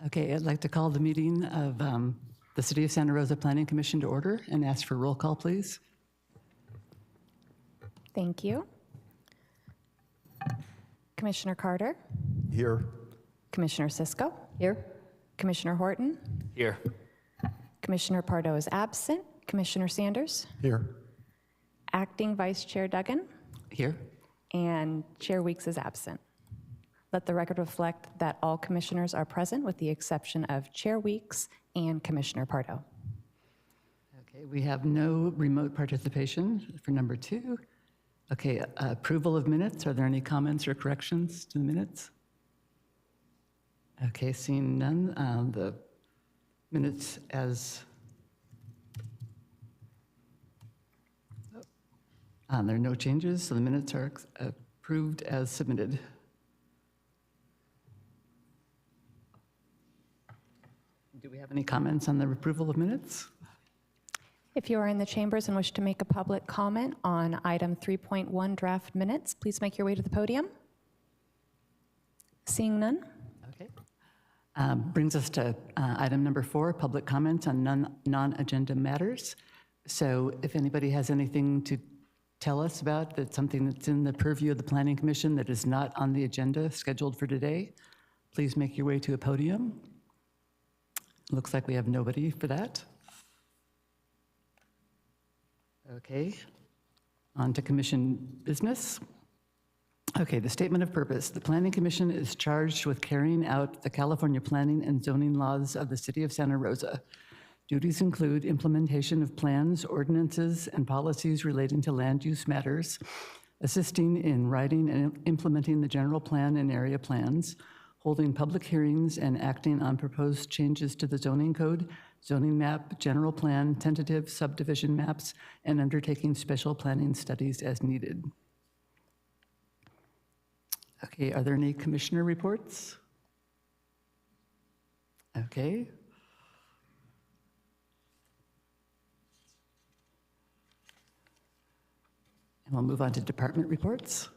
Okay, I'd like to call the meeting of the City of Santa Rosa Planning Commission to order and ask for roll call, please. Thank you. Commissioner Carter? Here. Commissioner Cisco? Here. Commissioner Horton? Here. Commissioner Pardo is absent. Commissioner Sanders? Here. Acting Vice Chair Duggan? Here. And Chair Weeks is absent. Let the record reflect that all commissioners are present with the exception of Chair Weeks and Commissioner Pardo. Okay, we have no remote participation for number 2. Okay, approval of minutes. Are there any comments or corrections to the minutes? Okay, seeing none, the minutes as there are no changes, so the minutes are approved as submitted. Do we have any comments on the approval of minutes? If you are in the chambers and wish to make a public comment on item 3.1 draft minutes, please make your way to the podium. Seeing none. Okay. Brings us to item number 4, public comments on non-agenda matters. So if anybody has anything to tell us about that's something that's in the purview of the Planning Commission that is not on the agenda scheduled for today, please make your way to a podium. Looks like we have nobody for that. Okay, on to commission business. Okay, the statement of purpose. The Planning Commission is charged with carrying out the California planning and zoning laws of the City of Santa Rosa. Duties include implementation of plans, ordinances, and policies relating to land use matters, assisting in writing and implementing the general plan and area plans, holding public hearings and acting on proposed changes to the zoning code, zoning map, general plan, tentative subdivision maps, and undertaking special planning studies as needed. Okay, are there any commissioner reports? Okay. And we'll move on to department reports.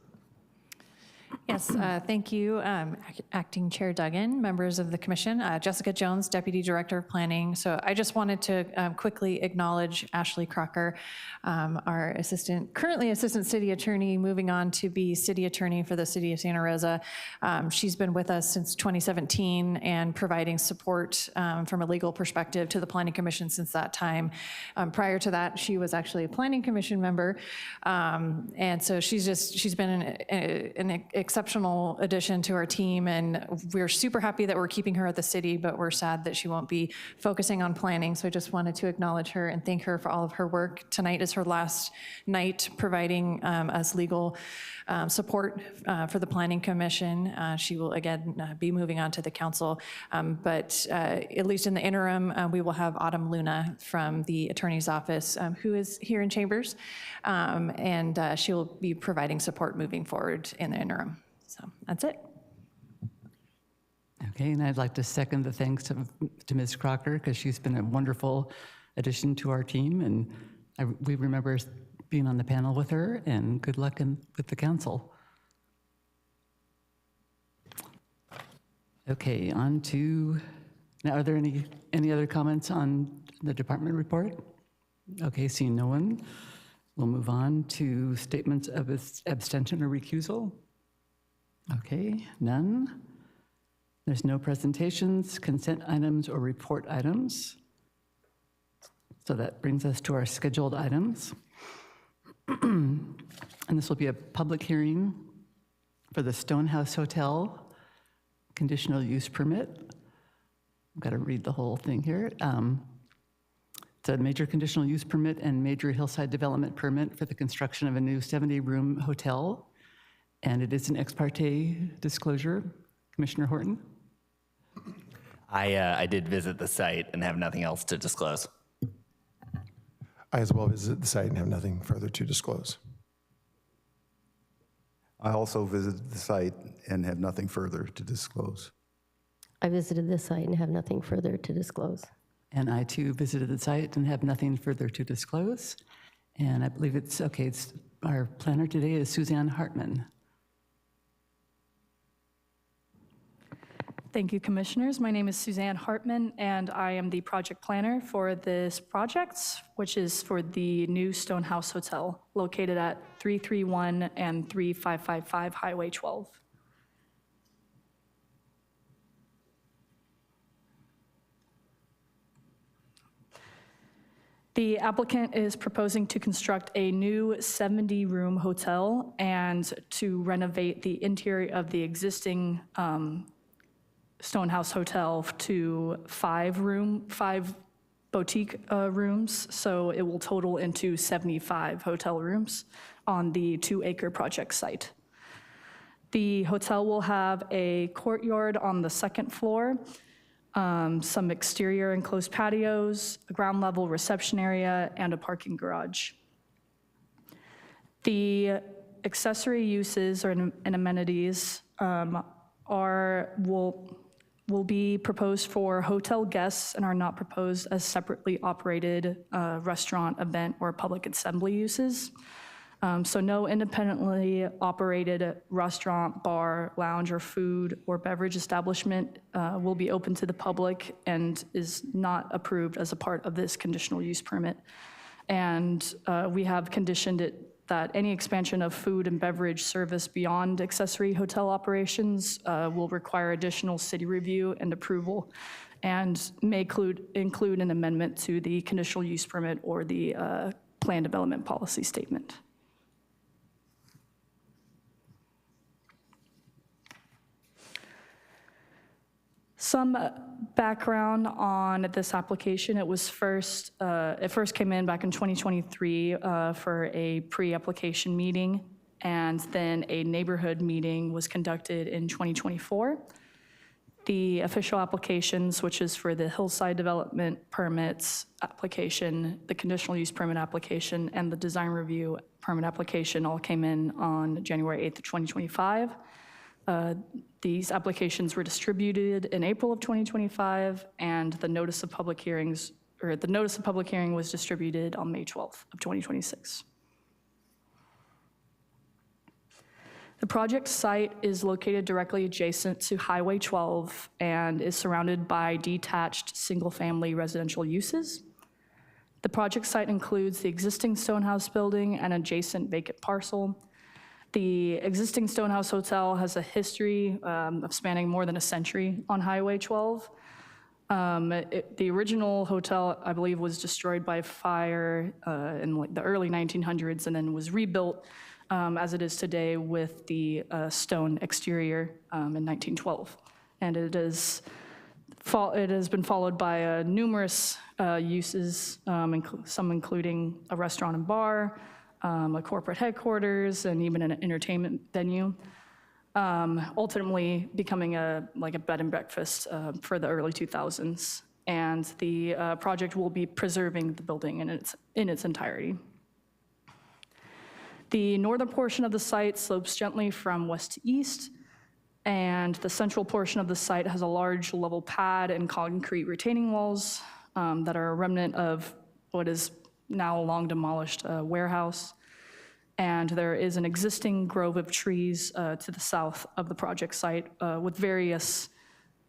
Yes, thank you, Acting Chair Duggan, members of the Commission. Jessica Jones, Deputy Director of Planning. So I just wanted to quickly acknowledge Ashley Crocker, our currently Assistant City Attorney, moving on to be City Attorney for the City of Santa Rosa. She's been with us since 2017 and providing support from a legal perspective to the Planning Commission since that time. Prior to that, she was actually a Planning Commission member. And so she's been an exceptional addition to our team, and we're super happy that we're keeping her at the city, but we're sad that she won't be focusing on planning. So I just wanted to acknowledge her and thank her for all of her work. Tonight is her last night providing us legal support for the Planning Commission. She will again be moving on to the council, but at least in the interim, we will have Autumn Luna from the Attorney's Office, who is here in chambers, and she will be providing support moving forward in the interim. So that's it. Okay, and I'd like to second the thanks to Ms. Crocker, because she's been a wonderful addition to our team, and we remember being on the panel with her, and good luck with the council. Okay, on to, now are there any other comments on the department report? Okay, seeing no one, we'll move on to statements of abstention or recusal. Okay, none. There's no presentations, consent items, or report items. So that brings us to our scheduled items. And this will be a public hearing for the Stonehouse Hotel conditional use permit. I've got to read the whole thing here. It's a major conditional use permit and major hillside development permit for the construction of a new 70-room hotel. And it is an ex parte disclosure. Commissioner Horton? I did visit the site and have nothing else to disclose. I as well visited the site and have nothing further to disclose. I also visited the site and have nothing further to disclose. I visited the site and have nothing further to disclose. And I too visited the site and have nothing further to disclose. And I believe it's our planner today is Suzanne Hartman. Thank you, Commissioners. My name is Suzanne Hartman, and I am the project planner for this project, which is for the new Stonehouse Hotel located at 331 and 3555 Highway 12. The applicant is proposing to construct a new 70-room hotel and to renovate the interior of the existing Stonehouse Hotel to 5 boutique rooms, so it will total into 75 hotel rooms on the 2-acre project site. The hotel will have a courtyard on the 2nd floor, some exterior enclosed patios, a ground level reception area, and a parking garage. The accessory uses and amenities will be proposed for hotel guests and are not proposed as separately operated restaurant, event, or public assembly uses. So no independently operated restaurant, bar, lounge, or food or beverage establishment will be open to the public and is not approved as a part of this conditional use permit. And we have conditioned it that any expansion of food and beverage service beyond accessory hotel operations will require additional city review and approval and may include an amendment to the conditional use permit or the plan development policy statement. Some background on this application. It first came in back in 2023 for a pre-application meeting, and then a neighborhood meeting was conducted in 2024. The official applications, which is for the hillside development permits application, the conditional use permit application, and the design review permit application all came in on January 8th of 2025. These applications were distributed in April of 2025, and the notice of public hearing was distributed on May 12th of 2026. The project site is located directly adjacent to Highway 12 and is surrounded by detached single-family residential uses. The project site includes the existing Stonehouse building and adjacent vacant parcel. The existing Stonehouse Hotel has a history of spanning more than a century on Highway 12. The original hotel, I believe, was destroyed by fire in the early 1900s and then was rebuilt as it is today with the stone exterior in 1912. And it has been followed by numerous uses, some including a restaurant and bar, a corporate headquarters, and even an entertainment venue, ultimately becoming a bed and breakfast for the early 2000s. And the project will be preserving the building in its entirety. The northern portion of the site slopes gently from west to east, and the central portion of the site has a large level pad and concrete retaining walls that are a remnant of what is now a long demolished warehouse. And there is an existing grove of trees to the south of the project site with various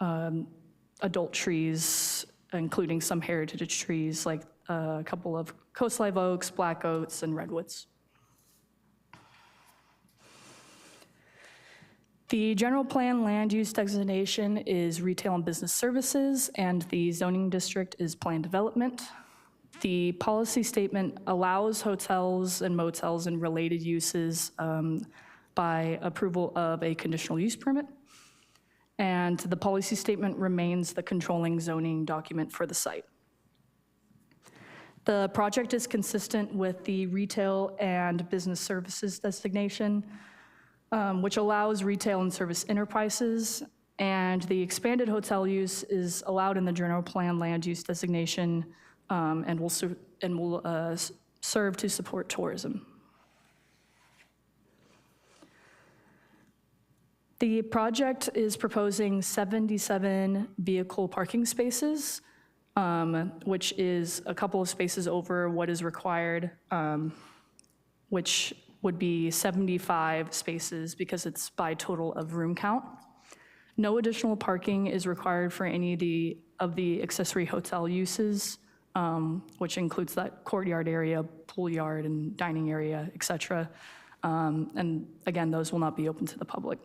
adult trees, including some heritage trees like a couple of coast live oaks, black oaks, and redwoods. The general plan land use designation is retail and business services, and the zoning district is planned development. The policy statement allows hotels and motels and related uses by approval of a conditional use permit. And the policy statement remains the controlling zoning document for the site. The project is consistent with the retail and business services designation, which allows retail and service enterprises, and the expanded hotel use is allowed in the general plan land use designation and will serve to support tourism. The project is proposing 77 vehicle parking spaces, which is a couple of spaces over what is required, which would be 75 spaces because it's by total of room count. No additional parking is required for any of the accessory hotel uses, which includes that courtyard area, pool yard, and dining area, et cetera. And again, those will not be open to the public.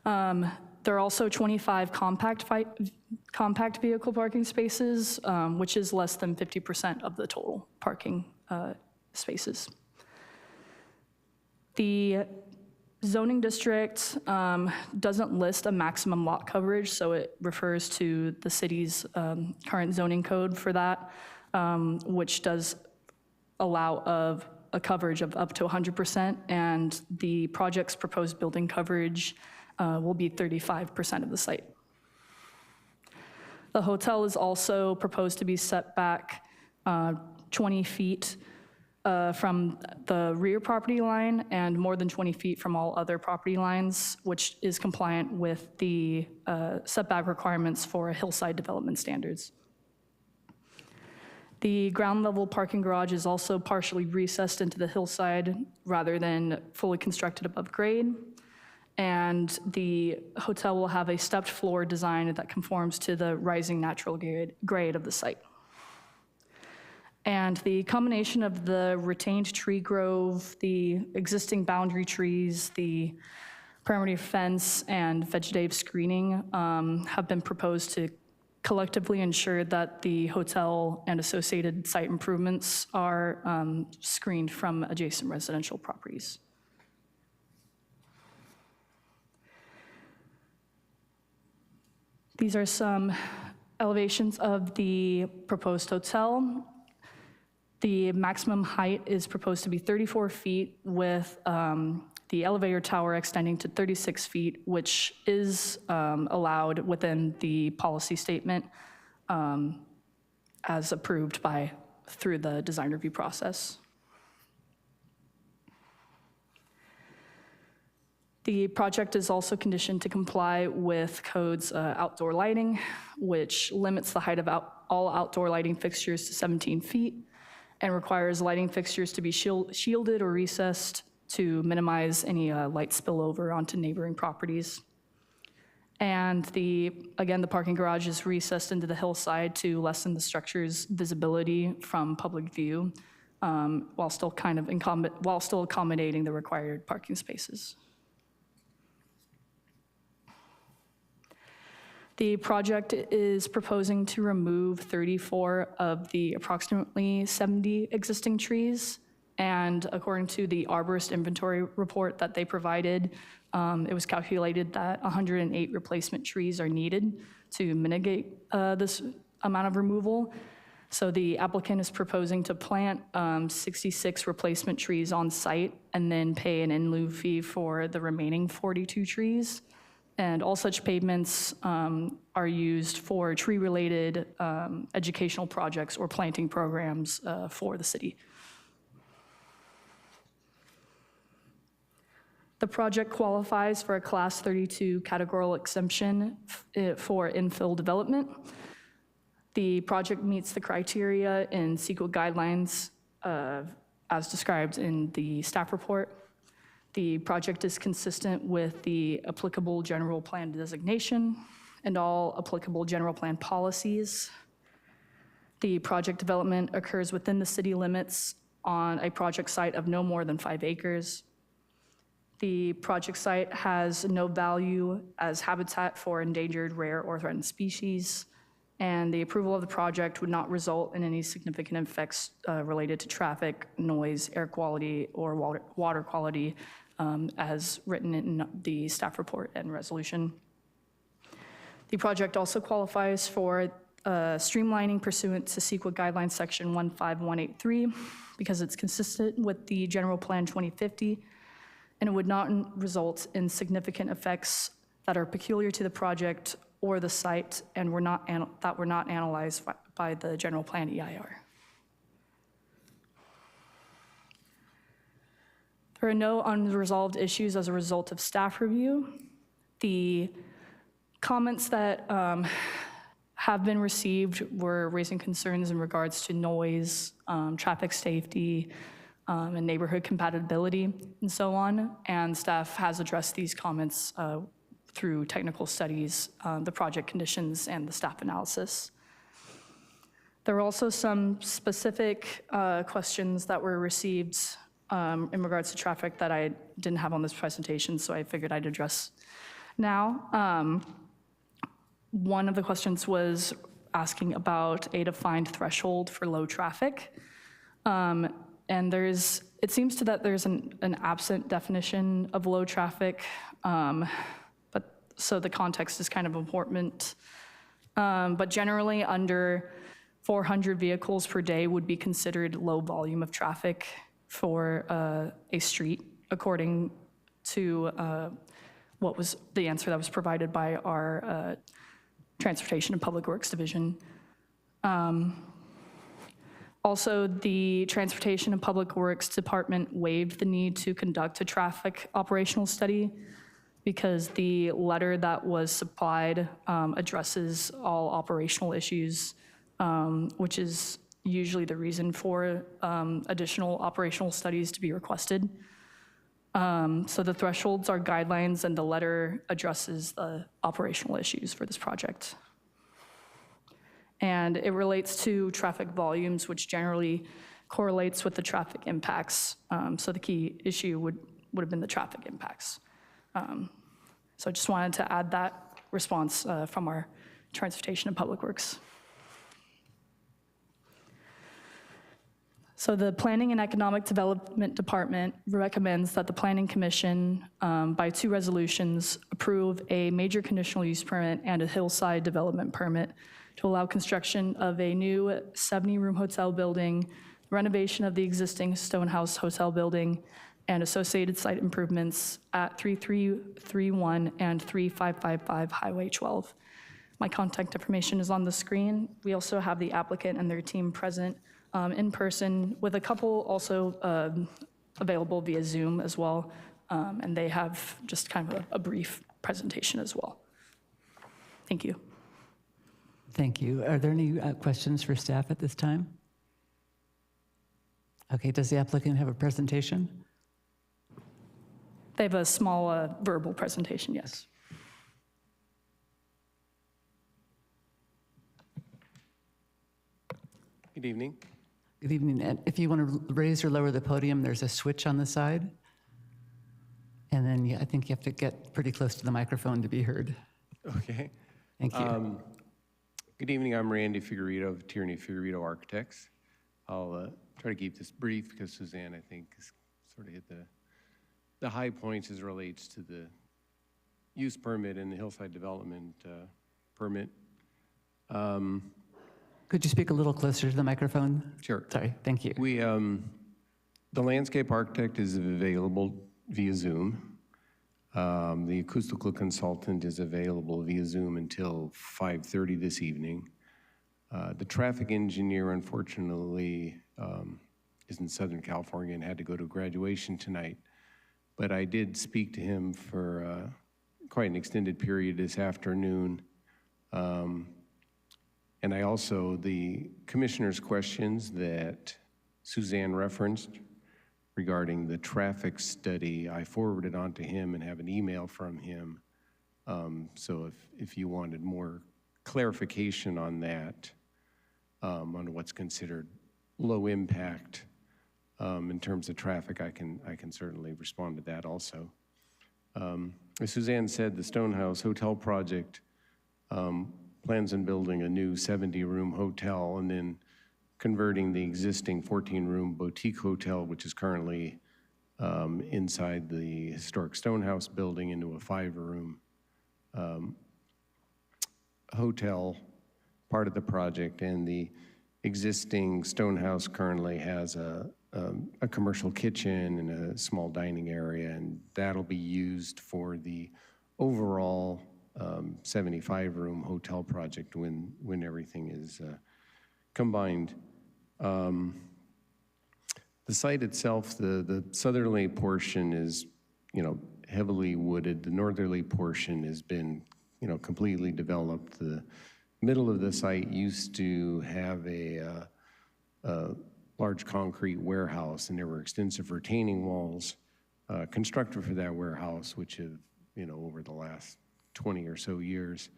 There are also 25 compact vehicle parking spaces, which is less than 50% of the total parking spaces. The zoning district doesn't list a maximum lot coverage, so it refers to the city's current zoning code for that, which does allow of a coverage of up to 100%, and the project's proposed building coverage will be 35% of the site. The hotel is also proposed to be set back 20 feet from the rear property line and more than 20 feet from all other property lines, which is compliant with the setback requirements for hillside development standards. The ground level parking garage is also partially recessed into the hillside rather than fully constructed above grade. And the hotel will have a stepped floor design that conforms to the rising natural grade of the site. And the combination of the retained tree grove, the existing boundary trees, the perimeter fence, and vegetative screening have been proposed to collectively ensure that the hotel and associated site improvements are screened from adjacent residential properties. These are some elevations of the proposed hotel. The maximum height is proposed to be 34 feet with the elevator tower extending to 36 feet, which is allowed within the policy statement as approved through the design review process. The project is also conditioned to comply with code's outdoor lighting, which limits the height of all outdoor lighting fixtures to 17 feet and requires lighting fixtures to be shielded or recessed to minimize any light spillover onto neighboring properties. And again, the parking garage is recessed into the hillside to lessen the structure's visibility from public view, while still accommodating the required parking spaces. The project is proposing to remove 34 of the approximately 70 existing trees. And according to the arborist inventory report that they provided, it was calculated that 108 replacement trees are needed to mitigate this amount of removal. So the applicant is proposing to plant 66 replacement trees on site and then pay an in lieu fee for the remaining 42 trees. And all such payments are used for tree-related educational projects or planting programs for the city. The project qualifies for a Class 32 categorical exemption for infill development. The project meets the criteria in CEQA guidelines as described in the staff report. The project is consistent with the applicable general plan designation and all applicable general plan policies. The project development occurs within the city limits on a project site of no more than 5 acres. The project site has no value as habitat for endangered, rare, or threatened species, and the approval of the project would not result in any significant effects related to traffic, noise, air quality, or water quality as written in the staff report and resolution. The project also qualifies for streamlining pursuant to CEQA guidelines section 15183 because it's consistent with the general plan 2050, and it would not result in significant effects that are peculiar to the project or the site and were not analyzed by the general plan EIR. There are no unresolved issues as a result of staff review. The comments that have been received were raising concerns in regards to noise, traffic safety, and neighborhood compatibility, and so on. And staff has addressed these comments through technical studies, the project conditions, and the staff analysis. There were also some specific questions that were received in regards to traffic that I didn't have on this presentation, so I figured I'd address now. One of the questions was asking about a defined threshold for low traffic. And it seems to that there's an absent definition of low traffic, so the context is kind of important. But generally, under 400 vehicles per day would be considered low volume of traffic for a street, according to what was the answer that was provided by our Transportation and Public Works Division. Also, the Transportation and Public Works Department waived the need to conduct a traffic operational study because the letter that was supplied addresses all operational issues, which is usually the reason for additional operational studies to be requested. So the thresholds are guidelines, and the letter addresses the operational issues for this project. And it relates to traffic volumes, which generally correlates with the traffic impacts. So the key issue would have been the traffic impacts. So I just wanted to add that response from our Transportation and Public Works. So the Planning and Economic Development Department recommends that the Planning Commission, by 2 resolutions, approve a major conditional use permit and a hillside development permit to allow construction of a new 70-room hotel building, renovation of the existing Stonehouse Hotel building, and associated site improvements at 3331 and 3555 Highway 12. My contact information is on the screen. We also have the applicant and their team present in person, with a couple also available via Zoom as well, and they have just kind of a brief presentation as well. Thank you. Thank you. Are there any questions for staff at this time? Okay, does the applicant have a presentation? They have a small verbal presentation, yes. Good evening. Good evening. And if you want to raise or lower the podium, there's a switch on the side. And then I think you have to get pretty close to the microphone to be heard. Okay. Thank you. Good evening. I'm Randy Figueredo of Tierney Figueredo Architects. I'll try to keep this brief because Suzanne, I think, has sort of hit the high points as relates to the use permit and the hillside development permit. Could you speak a little closer to the microphone? Sure. Sorry, thank you. We, the landscape architect is available via Zoom. The acoustical consultant is available via Zoom until 5:30 this evening. The traffic engineer, unfortunately, is in Southern California and had to go to graduation tonight. But I did speak to him for quite an extended period this afternoon. And I also, the commissioner's questions that Suzanne referenced regarding the traffic study, I forwarded on to him and have an email from him. So if you wanted more clarification on that, on what's considered low impact in terms of traffic, I can certainly respond to that also. As Suzanne said, the Stonehouse Hotel project plans on building a new 70-room hotel and then converting the existing 14-room boutique hotel, which is currently inside the historic Stonehouse building, into a 5-room hotel, part of the project. And the existing Stonehouse currently has a commercial kitchen and a small dining area, and that'll be used for the overall 75-room hotel project when everything is combined. The site itself, the southerly portion is, heavily wooded. The northerly portion has been, completely developed. The middle of the site used to have a large concrete warehouse, and there were extensive retaining walls constructed for that warehouse, which have, over the last 20 or so years,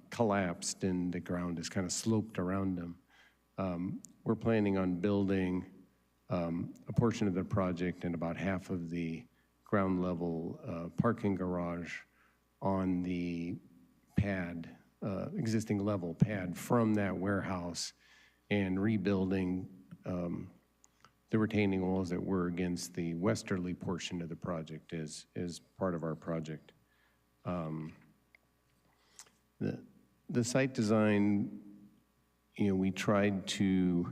collapsed and the ground is kind of sloped around them. We're planning on building a portion of the project and about half of the ground level parking garage on the pad, existing level pad from that warehouse, and rebuilding the retaining walls that were against the westerly portion of the project is part of our project. The site design, we tried to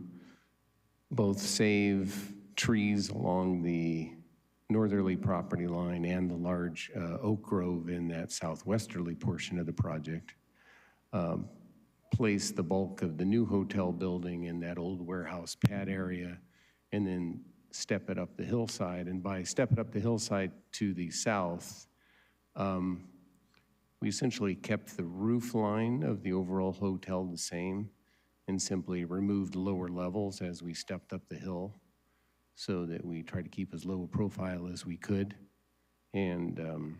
both save trees along the northerly property line and the large oak grove in that southwesterly portion of the project. Place the bulk of the new hotel building in that old warehouse pad area, and then step it up the hillside. And by step it up the hillside to the south, we essentially kept the roof line of the overall hotel the same and simply removed lower levels as we stepped up the hill, so that we tried to keep as low a profile as we could. And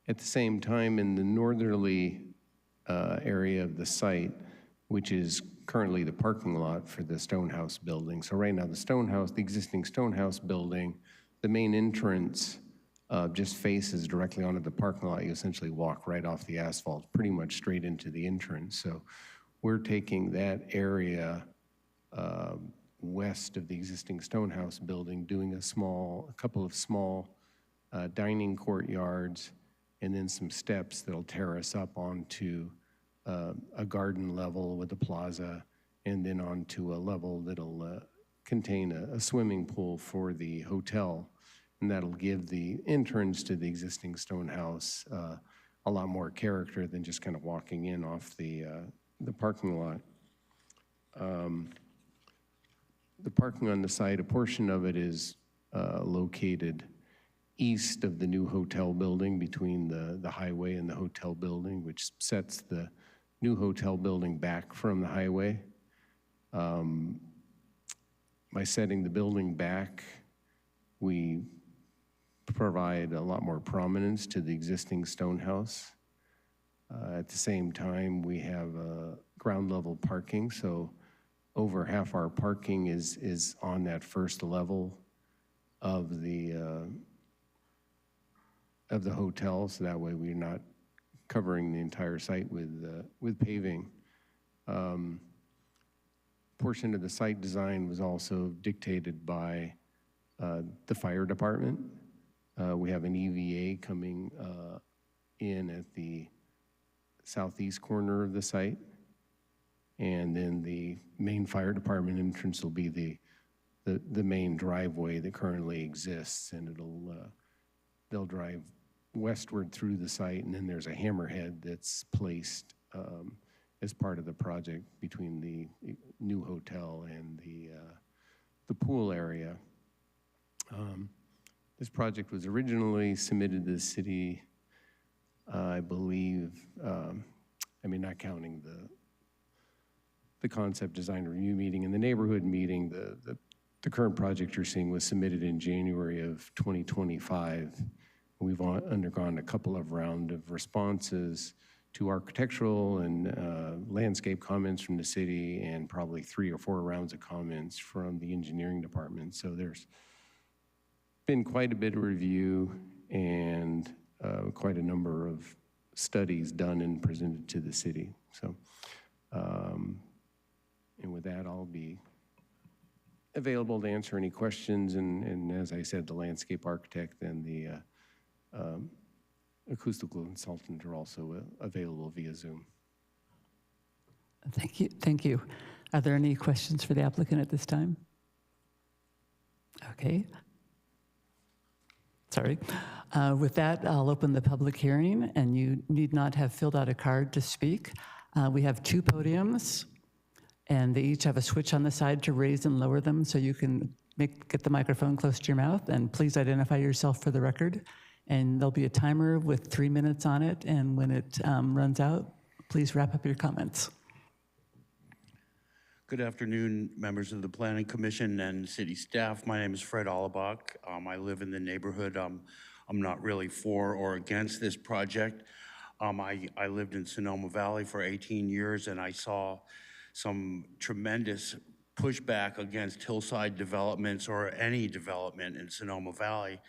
at the same time, in the northerly area of the site, which is currently the parking lot for the Stonehouse building. So right now, the existing Stonehouse building, the main entrance just faces directly onto the parking lot. You essentially walk right off the asphalt, pretty much straight into the entrance. So we're taking that area west of the existing Stonehouse building, doing a couple of small dining courtyards, and then some steps that'll terrace up onto a garden level with a plaza, and then onto a level that'll contain a swimming pool for the hotel. And that'll give the entrance to the existing Stonehouse a lot more character than just kind of walking in off the parking lot. The parking on the site, a portion of it is located east of the new hotel building, between the highway and the hotel building, which sets the new hotel building back from the highway. By setting the building back, we provide a lot more prominence to the existing Stonehouse. At the same time, we have ground level parking, so over half our parking is on that first level of the hotel, so that way we're not covering the entire site with paving. Portion of the site design was also dictated by the fire department. We have an EVA coming in at the southeast corner of the site, and then the main fire department entrance will be the main driveway that currently exists, and they'll drive westward through the site, and then there's a hammerhead that's placed as part of the project between the new hotel and the pool area. This project was originally submitted to the city, I believe, not counting the concept design review meeting and the neighborhood meeting, the current project you're seeing was submitted in January of 2025. We've undergone a couple of rounds of responses to architectural and landscape comments from the city, and probably 3 or 4 rounds of comments from the engineering department. So there's been quite a bit of review and quite a number of studies done and presented to the city. So, and with that, I'll be available to answer any questions. And as I said, the landscape architect and the acoustical consultant are also available via Zoom. Thank you. Thank you. Are there any questions for the applicant at this time? Okay. Sorry. With that, I'll open the public hearing, and you need not have filled out a card to speak. We have 2 podiums, and they each have a switch on the side to raise and lower them, so you can get the microphone close to your mouth, and please identify yourself for the record. And there'll be a timer with 3 minutes on it, and when it runs out, please wrap up your comments. Good afternoon, members of the Planning Commission and city staff. My name is Fred Allebach. I live in the neighborhood. I'm not really for or against this project. I lived in Sonoma Valley for 18 years, and I saw some tremendous pushback against hillside developments or any development in Sonoma Valley.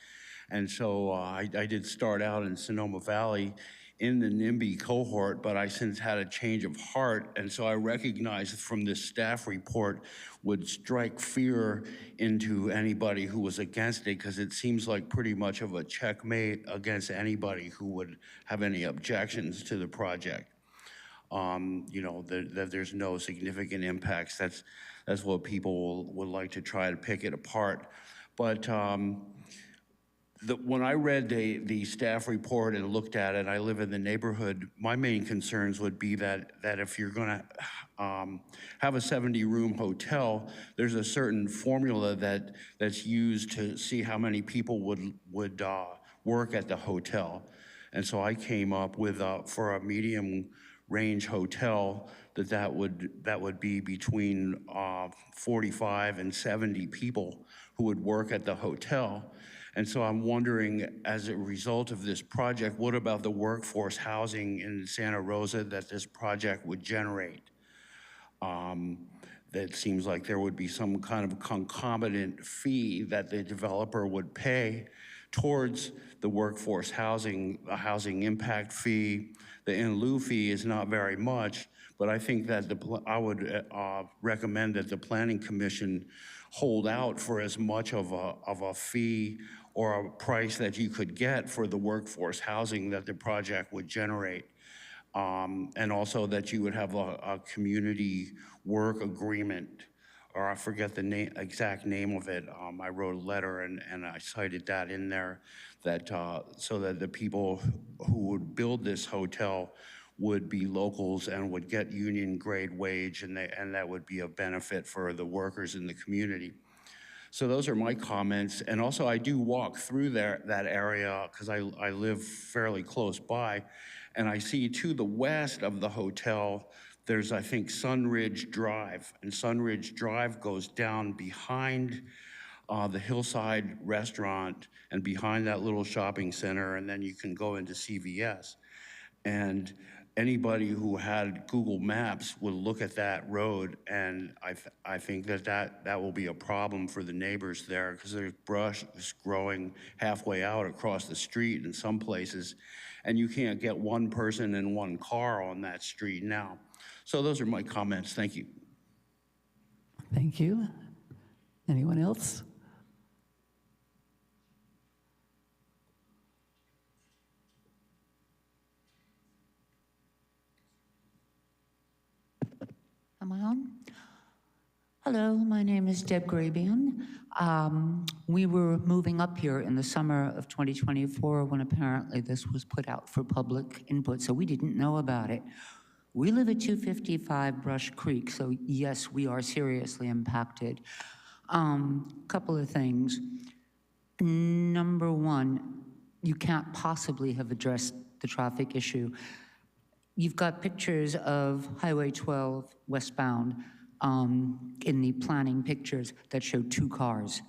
And so I did start out in Sonoma Valley in the NIMBY cohort, but I since had a change of heart. And so I recognized from this staff report would strike fear into anybody who was against it, because it seems like pretty much of a checkmate against anybody who would have any objections to the project. You know, that there's no significant impacts. That's what people would like to try to pick it apart. But when I read the staff report and looked at it, I live in the neighborhood, my main concerns would be that if you're gonna have a 70-room hotel, there's a certain formula that's used to see how many people would work at the hotel. And so I came up with, for a medium range hotel, that would be between 45 and 70 people who would work at the hotel. And so I'm wondering, as a result of this project, what about the workforce housing in Santa Rosa that this project would generate? That seems like there would be some kind of concomitant fee that the developer would pay towards the workforce housing, a housing impact fee. The in lieu fee is not very much, but I think that I would recommend that the Planning Commission hold out for as much of a fee or a price that you could get for the workforce housing that the project would generate. And also that you would have a community work agreement, or I forget the exact name of it. I wrote a letter and I cited that in there, that so that the people who would build this hotel would be locals and would get union grade wage, and that would be a benefit for the workers in the community. So those are my comments. And also I do walk through that area because I live fairly close by, and I see to the west of the hotel, there's, I think, Sunridge Drive, and Sunridge Drive goes down behind the Hillside Restaurant and behind that little shopping center, and then you can go into CVS. And anybody who had Google Maps would look at that road, and I think that will be a problem for the neighbors there, because there's brush growing halfway out across the street in some places, and you can't get one person and one car on that street now. So those are my comments. Thank you. Thank you. Anyone else? Am I on? Hello, my name is Deb Grabian. We were moving up here in the summer of 2024 when apparently this was put out for public input, so we didn't know about it. We live at 255 Brush Creek, so yes, we are seriously impacted. Couple of things. Number one, you can't possibly have addressed the traffic issue. You've got pictures of Highway 12 westbound in the planning pictures that show 2 cars.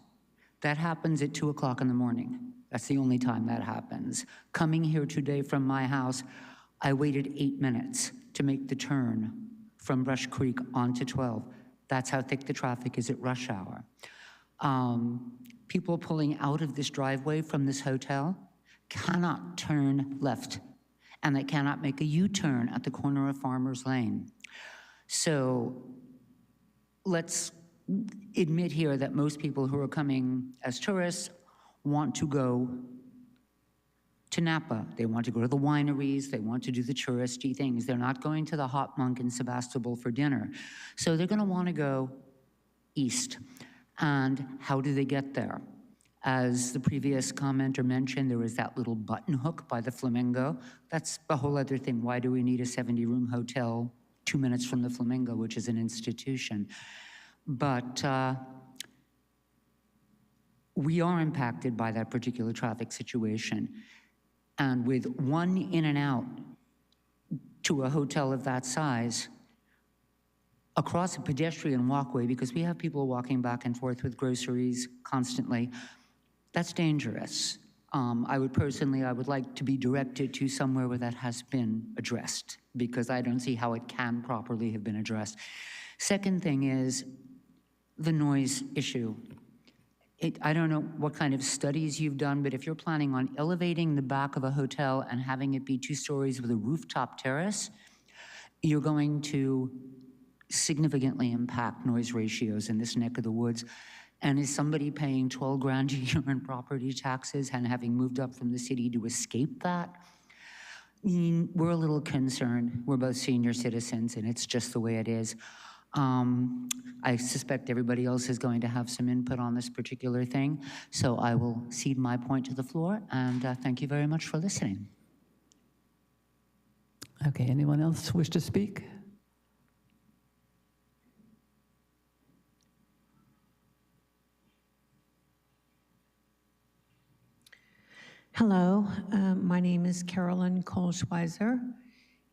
That happens at 2 o'clock in the morning. That's the only time that happens. Coming here today from my house, I waited 8 minutes to make the turn from Brush Creek onto 12. That's how thick the traffic is at rush hour. People pulling out of this driveway from this hotel cannot turn left, and they cannot make a U-turn at the corner of Farmers Lane. So let's admit here that most people who are coming as tourists want to go to Napa. They want to go to the wineries. They want to do the touristy things. They're not going to the Hot Monk in Sebastopol for dinner. So they're going to want to go east. And how do they get there? As the previous commenter mentioned, there is that little button hook by the Flamingo. That's a whole other thing. Why do we need a 70-room hotel 2 minutes from the Flamingo, which is an institution? But we are impacted by that particular traffic situation. And with one in and out to a hotel of that size, across a pedestrian walkway, because we have people walking back and forth with groceries constantly, that's dangerous. I would like to be directed to somewhere where that has been addressed, because I don't see how it can properly have been addressed. Second thing is the noise issue. I don't know what kind of studies you've done, but if you're planning on elevating the back of a hotel and having it be 2 stories with a rooftop terrace, you're going to significantly impact noise ratios in this neck of the woods. And is somebody paying 12 grand a year in property taxes and having moved up from the city to escape that? We're a little concerned. We're both senior citizens, and it's just the way it is. I suspect everybody else is going to have some input on this particular thing, so I will cede my point to the floor, and thank you very much for listening. Okay, anyone else wish to speak? Hello, my name is Carolyn Kohlschweiser,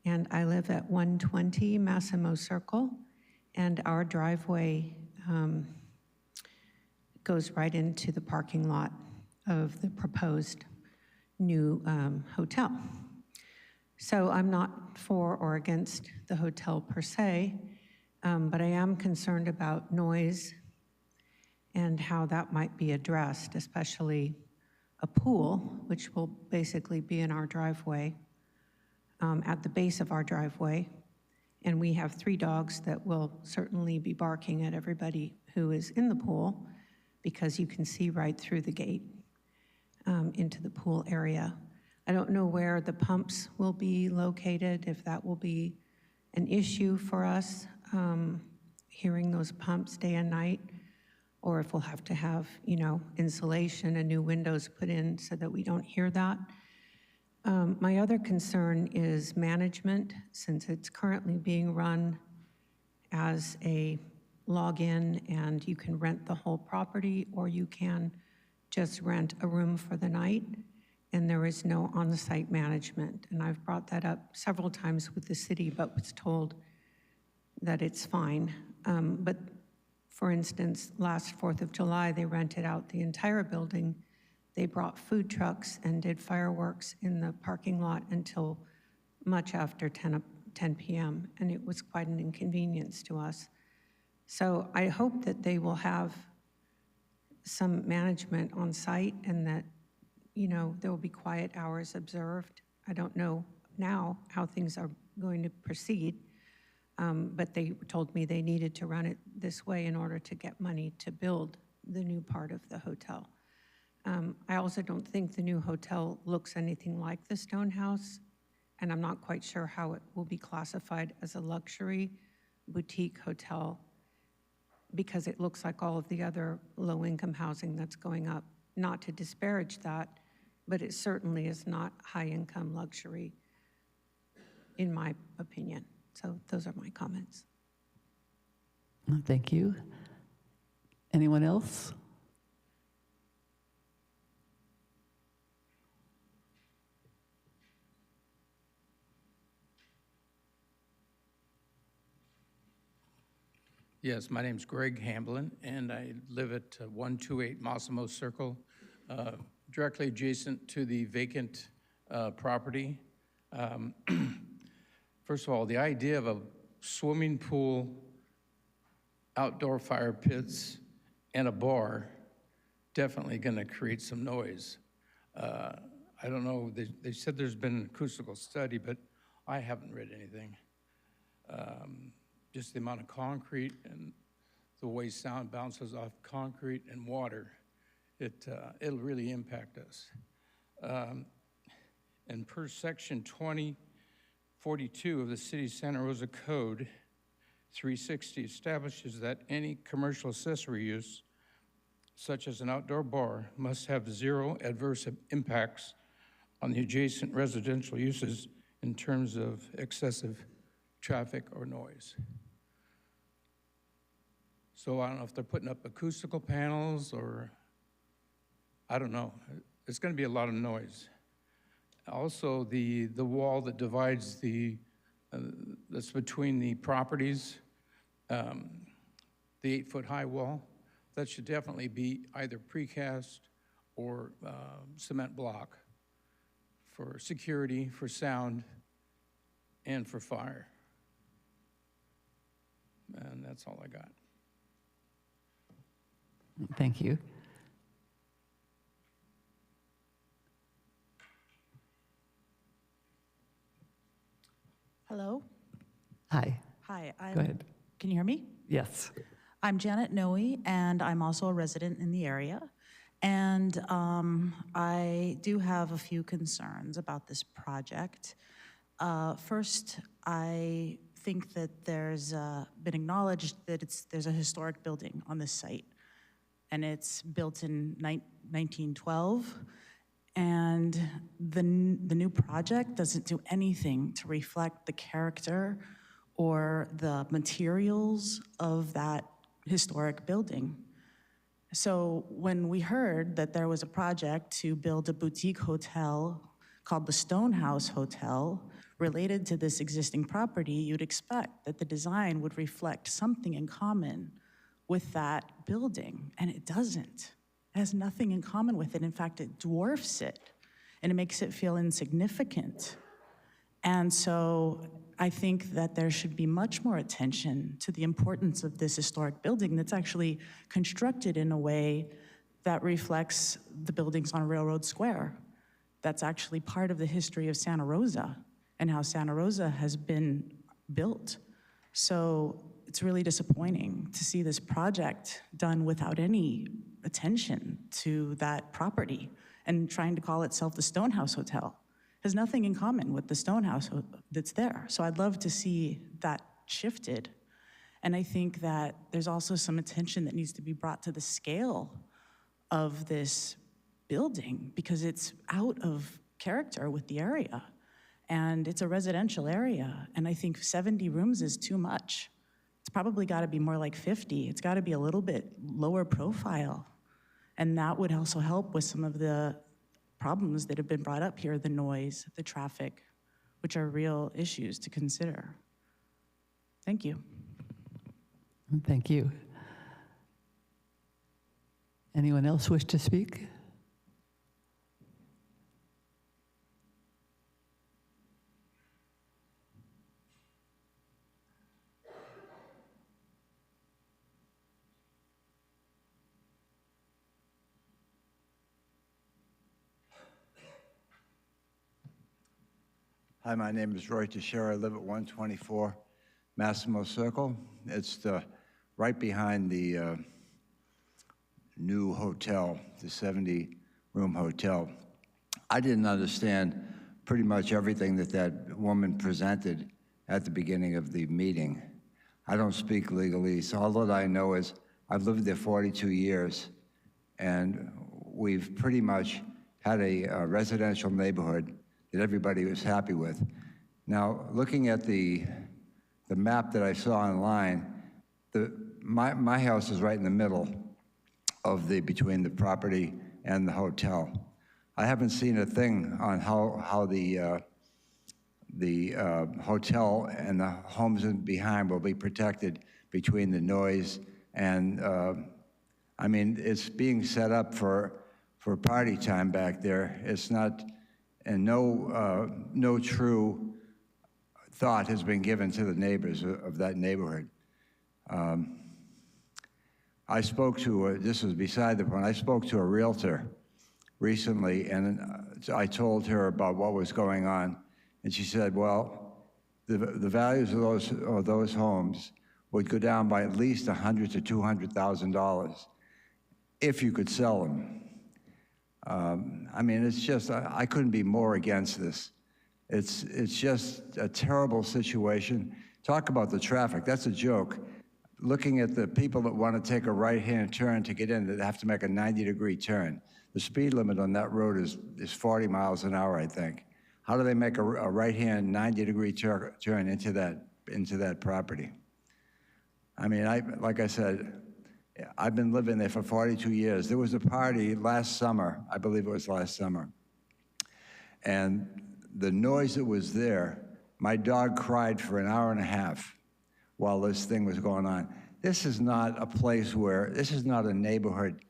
and I live at 120 Massimo Circle, and our driveway goes right into the parking lot of the proposed new hotel. So I'm not for or against the hotel per se, but I am concerned about noise and how that might be addressed, especially a pool, which will basically be in our driveway, at the base of our driveway. And we have 3 dogs that will certainly be barking at everybody who is in the pool, because you can see right through the gate into the pool area. I don't know where the pumps will be located, if that will be an issue for us, hearing those pumps day and night, or if we'll have to have, insulation and new windows put in so that we don't hear that. My other concern is management, since it's currently being run as a login, and you can rent the whole property, or you can just rent a room for the night, and there is no on-site management. And I've brought that up several times with the city, but was told that it's fine. But for instance, last 4th of July, they rented out the entire building. They brought food trucks and did fireworks in the parking lot until much after 10 p.m., and it was quite an inconvenience to us. So I hope that they will have some management on site, and that, there will be quiet hours observed. I don't know now how things are going to proceed, but they told me they needed to run it this way in order to get money to build the new part of the hotel. I also don't think the new hotel looks anything like the Stone House, and I'm not quite sure how it will be classified as a luxury boutique hotel, because it looks like all of the other low-income housing that's going up. Not to disparage that, but it certainly is not high-income luxury, in my opinion. So those are my comments. Thank you. Anyone else? Yes, my name's Greg Hamblin, and I live at 128 Massimo Circle, directly adjacent to the vacant property. First of all, the idea of a swimming pool, outdoor fire pits, and a bar, definitely going to create some noise. I don't know, they said there's been an acoustical study, but I haven't read anything. Just the amount of concrete and the way sound bounces off concrete and water, it'll really impact us. And per section 2042 of the City's Santa Rosa Code, 360 establishes that any commercial accessory use, such as an outdoor bar, must have 0 adverse impacts on the adjacent residential uses in terms of excessive traffic or noise. So I don't know if they're putting up acoustical panels, or I don't know. It's going to be a lot of noise. Also, the wall that divides that's between the properties, the 8-foot high wall, that should definitely be either precast or cement block for security, for sound, and for fire. And that's all I got. Thank you. Hello? Hi. Hi. Go ahead. Can you hear me? Yes. I'm Janet Noe, and I'm also a resident in the area. And I do have a few concerns about this project. First, I think that there's been acknowledged that there's a historic building on this site, and it's built in 1912. And the new project doesn't do anything to reflect the character or the materials of that historic building. So when we heard that there was a project to build a boutique hotel called the Stonehouse Hotel related to this existing property, you'd expect that the design would reflect something in common with that building, and it doesn't. It has nothing in common with it. In fact, it dwarfs it, and it makes it feel insignificant. And so I think that there should be much more attention to the importance of this historic building that's actually constructed in a way that reflects the buildings on Railroad Square. That's actually part of the history of Santa Rosa and how Santa Rosa has been built. So it's really disappointing to see this project done without any attention to that property and trying to call itself the Stonehouse Hotel. It has nothing in common with the Stonehouse that's there. So I'd love to see that shifted. And I think that there's also some attention that needs to be brought to the scale of this building because it's out of character with the area. And it's a residential area. And I think 70 rooms is too much. It's probably got to be more like 50. It's got to be a little bit lower profile. And that would also help with some of the problems that have been brought up here, the noise, the traffic, which are real issues to consider. Thank you. Thank you. Anyone else wish to speak? Hi, my name is Roy Teixeira. I live at 124 Massimo Circle. It's right behind the new hotel, the 70-room hotel. I didn't understand pretty much everything that woman presented at the beginning of the meeting. I don't speak legalese. All that I know is I've lived there 42 years, and we've pretty much had a residential neighborhood that everybody was happy with. Now, looking at the map that I saw online, my house is right in the middle of between the property and the hotel. I haven't seen a thing on how the hotel and the homes behind will be protected between the noise and, I mean, it's being set up for party time back there. It's not, and no true thought has been given to the neighbors of that neighborhood. I spoke to, this was beside the point, I spoke to a realtor recently, and I told her about what was going on, and she said, well, the values of those homes would go down by at least $100,000 to $200,000 if you could sell them. I mean, it's just, I couldn't be more against this. It's just a terrible situation. Talk about the traffic, that's a joke. Looking at the people that want to take a right-hand turn to get in, that have to make a 90-degree turn. The speed limit on that road is 40 miles an hour, I think. How do they make a right-hand 90-degree turn into that property? I mean, like I said, I've been living there for 42 years. There was a party last summer, I believe it was last summer, and the noise that was there, my dog cried for an hour and a half while this thing was going on. This is not a place where, this is not a neighborhood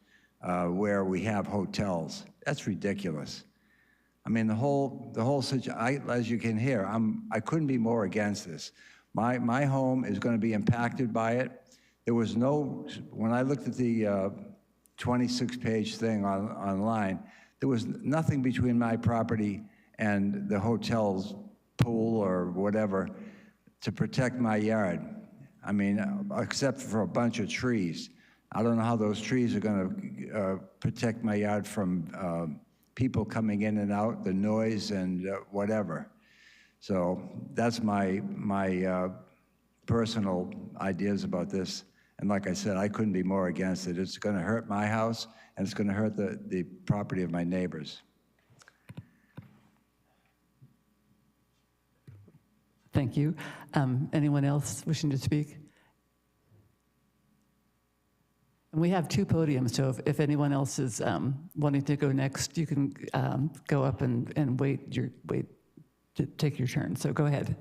where we have hotels. That's ridiculous. I mean, the whole situation, as you can hear, I couldn't be more against this. My home is going to be impacted by it. There was no, when I looked at the 26-page thing online, there was nothing between my property and the hotel's pool or whatever to protect my yard. I mean, except for a bunch of trees. I don't know how those trees are going to protect my yard from people coming in and out, the noise and whatever. So that's my personal ideas about this. And like I said, I couldn't be more against it. It's going to hurt my house, and it's going to hurt the property of my neighbors. Thank you. Anyone else wishing to speak? And we have two podiums, so if anyone else is wanting to go next, you can go up and wait to take your turn. So go ahead.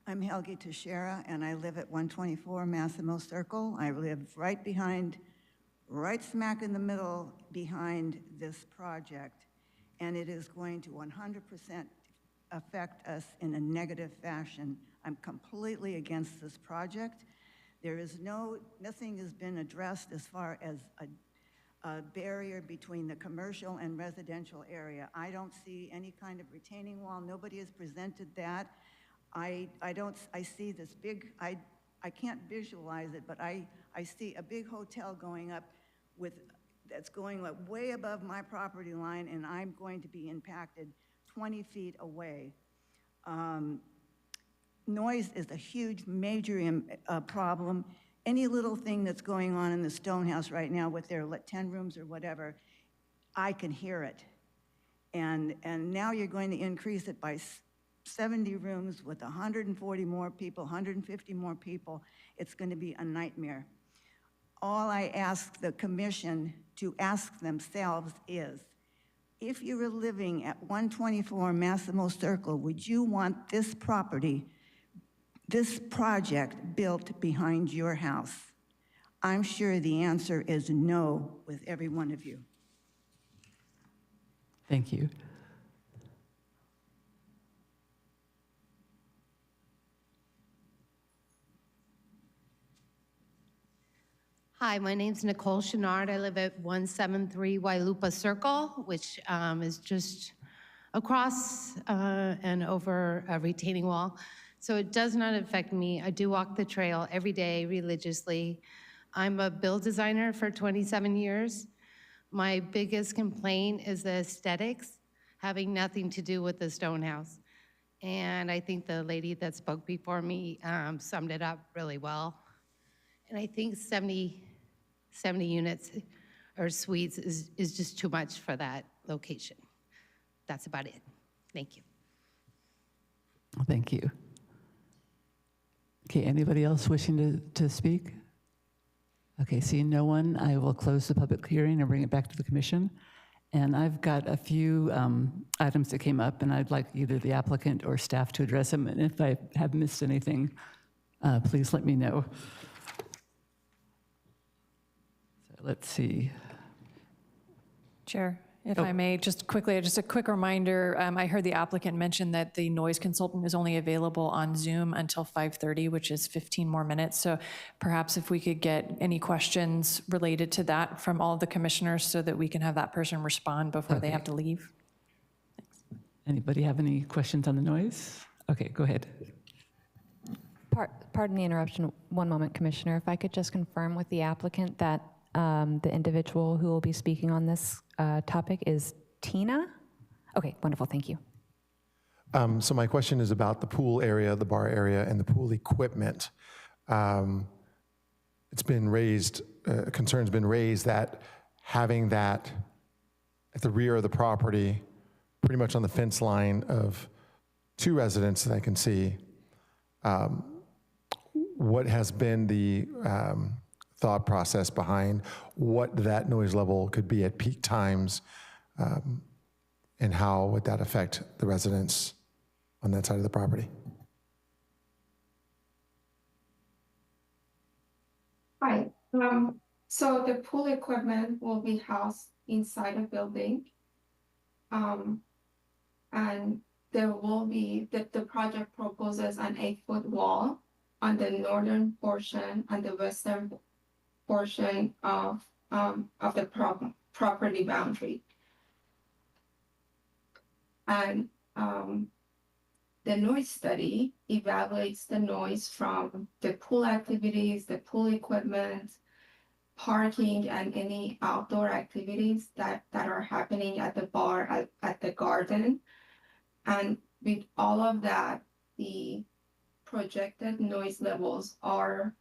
I'm Helgi Teixeira, and I live at 124 Massimo Circle. I live right smack in the middle behind this project, and it is going to 100% affect us in a negative fashion. I'm completely against this project. There is nothing has been addressed as far as a barrier between the commercial and residential area. I don't see any kind of retaining wall. Nobody has presented that. I see this big, I can't visualize it, but I see a big hotel going up that's going up way above my property line, and I'm going to be impacted 20 feet away. Noise is a huge, major problem. Any little thing that's going on in the Stonehouse right now with their 10 rooms or whatever, I can hear it. And now you're going to increase it by 70 rooms with 140 more people, 150 more people. It's going to be a nightmare. All I ask the commission to ask themselves is, if you were living at 124 Massimo Circle, would you want this property, this project built behind your house? I'm sure the answer is no with every one of you. Thank you. Hi, my name's Nicole Chenard. I live at 173 Wailupa Circle, which is just across and over a retaining wall. So it does not affect me. I do walk the trail every day religiously. I'm a build designer for 27 years. My biggest complaint is the aesthetics, having nothing to do with the Stonehouse. And I think the lady that spoke before me summed it up really well. And I think 70 units or suites is just too much for that location. That's about it. Thank you. Thank you. Okay, anybody else wishing to speak? Okay, seeing no one, I will close the public hearing and bring it back to the commission. And I've got a few items that came up, and I'd like either the applicant or staff to address them. And if I have missed anything, please let me know. So let's see. Chair, if I may, just a quick reminder, I heard the applicant mention that the noise consultant is only available on Zoom until 5:30, which is 15 more minutes. So perhaps if we could get any questions related to that from all of the commissioners so that we can have that person respond before they have to leave. Thanks. Anybody have any questions on the noise? Okay, go ahead. Pardon the interruption. One moment, Commissioner. If I could just confirm with the applicant that the individual who will be speaking on this topic is Tina? Okay, wonderful, thank you. So my question is about the pool area, the bar area, and the pool equipment. It's been raised, concern's been raised that having that at the rear of the property, pretty much on the fence line of two residents that I can see, what has been the thought process behind what that noise level could be at peak times, and how would that affect the residents on that side of the property? Hi. So the pool equipment will be housed inside a building. And there will be, the project proposes an 8-foot wall on the northern portion and the western portion of the property boundary. And the noise study evaluates the noise from the pool activities, the pool equipment, parking, and any outdoor activities that are happening at the bar, at the garden. And with all of that, the projected noise levels are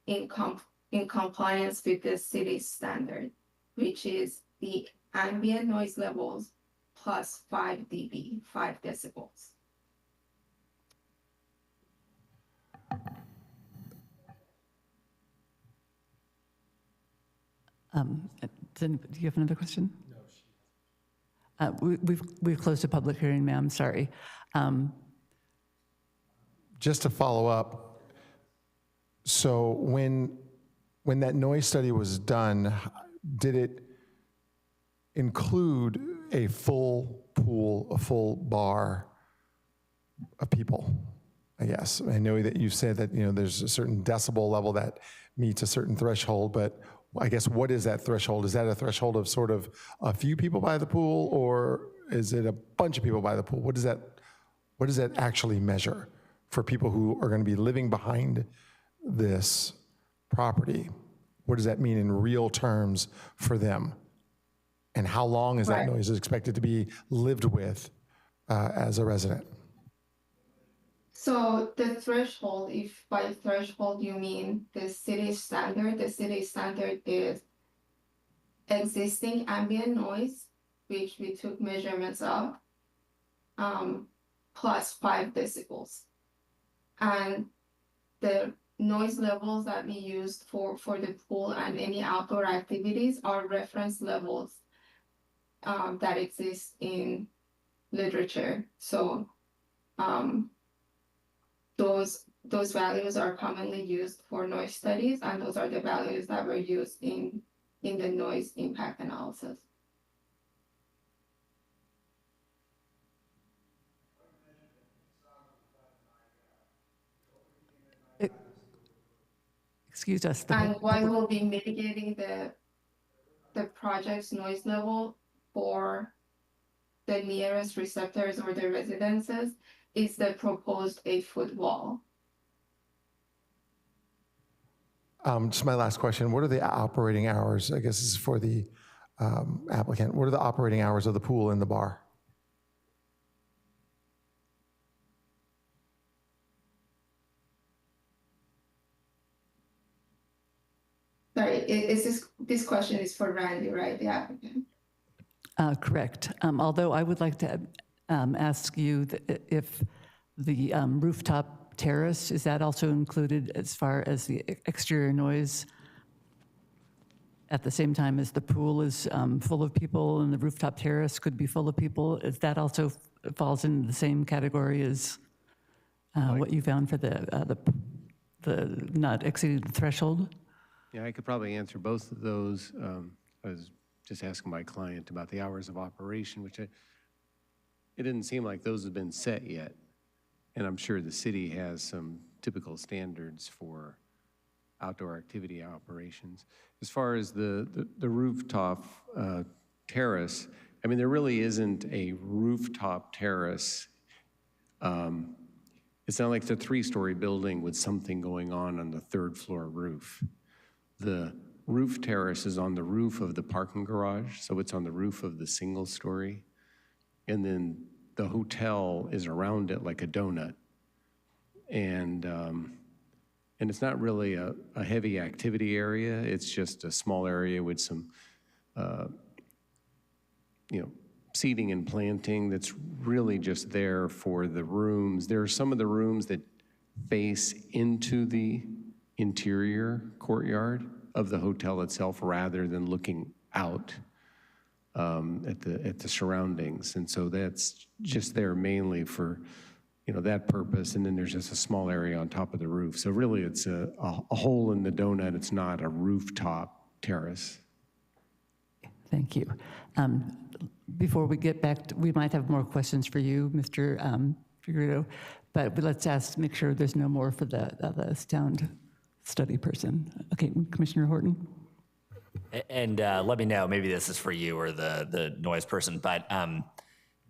in compliance with the city standard, which is the ambient noise levels plus 5 dB, 5 decibels. Do you have another question? No. We've closed the public hearing, ma'am, sorry. Just to follow up, so when that noise study was done, did it include a full pool, a full bar of people? I guess. I know that you said that, there's a certain decibel level that meets a certain threshold, but I guess what is that threshold? Is that a threshold of sort of a few people by the pool, or is it a bunch of people by the pool? What does that actually measure for people who are going to be living behind this property? What does that mean in real terms for them? And how long is that noise expected to be lived with as a resident? So the threshold, if by threshold you mean the city standard is existing ambient noise, which we took measurements of, plus 5 decibels. And the noise levels that we used for the pool and any outdoor activities are reference levels that exist in literature. So those values are commonly used for noise studies, and those are the values that were used in the noise impact analysis. Excuse us. And one will be mitigating the project's noise level for the nearest receptors or the residences is the proposed 8-foot wall. Just my last question. What are the operating hours? I guess this is for the applicant. What are the operating hours of the pool and the bar? Sorry, this question is for Randy, right, the applicant? Correct. Although I would like to ask you if the rooftop terrace, is that also included as far as the exterior noise at the same time as the pool is full of people and the rooftop terrace could be full of people? Is that also falls in the same category as what you found for the not exceeding the threshold? Yeah, I could probably answer both of those. I was just asking my client about the hours of operation, which it didn't seem like those have been set yet. And I'm sure the city has some typical standards for outdoor activity operations. As far as the rooftop terrace, I mean, there really isn't a rooftop terrace. It's not like it's a 3-story building with something going on the 3rd floor roof. The roof terrace is on the roof of the parking garage, so it's on the roof of the single story. And then the hotel is around it like a donut. And it's not really a heavy activity area. It's just a small area with some, seating and planting that's really just there for the rooms. There are some of the rooms that face into the interior courtyard of the hotel itself rather than looking out at the surroundings. And so that's just there mainly for that purpose, and then there's just a small area on top of the roof. So really, it's a hole in the donut. It's not a rooftop terrace. Thank you. Before we get back, we might have more questions for you, Mr. Figueredo, but let's make sure there's no more for the sound study person. Okay, Commissioner Horton. And let me know, maybe this is for you or the noise person, but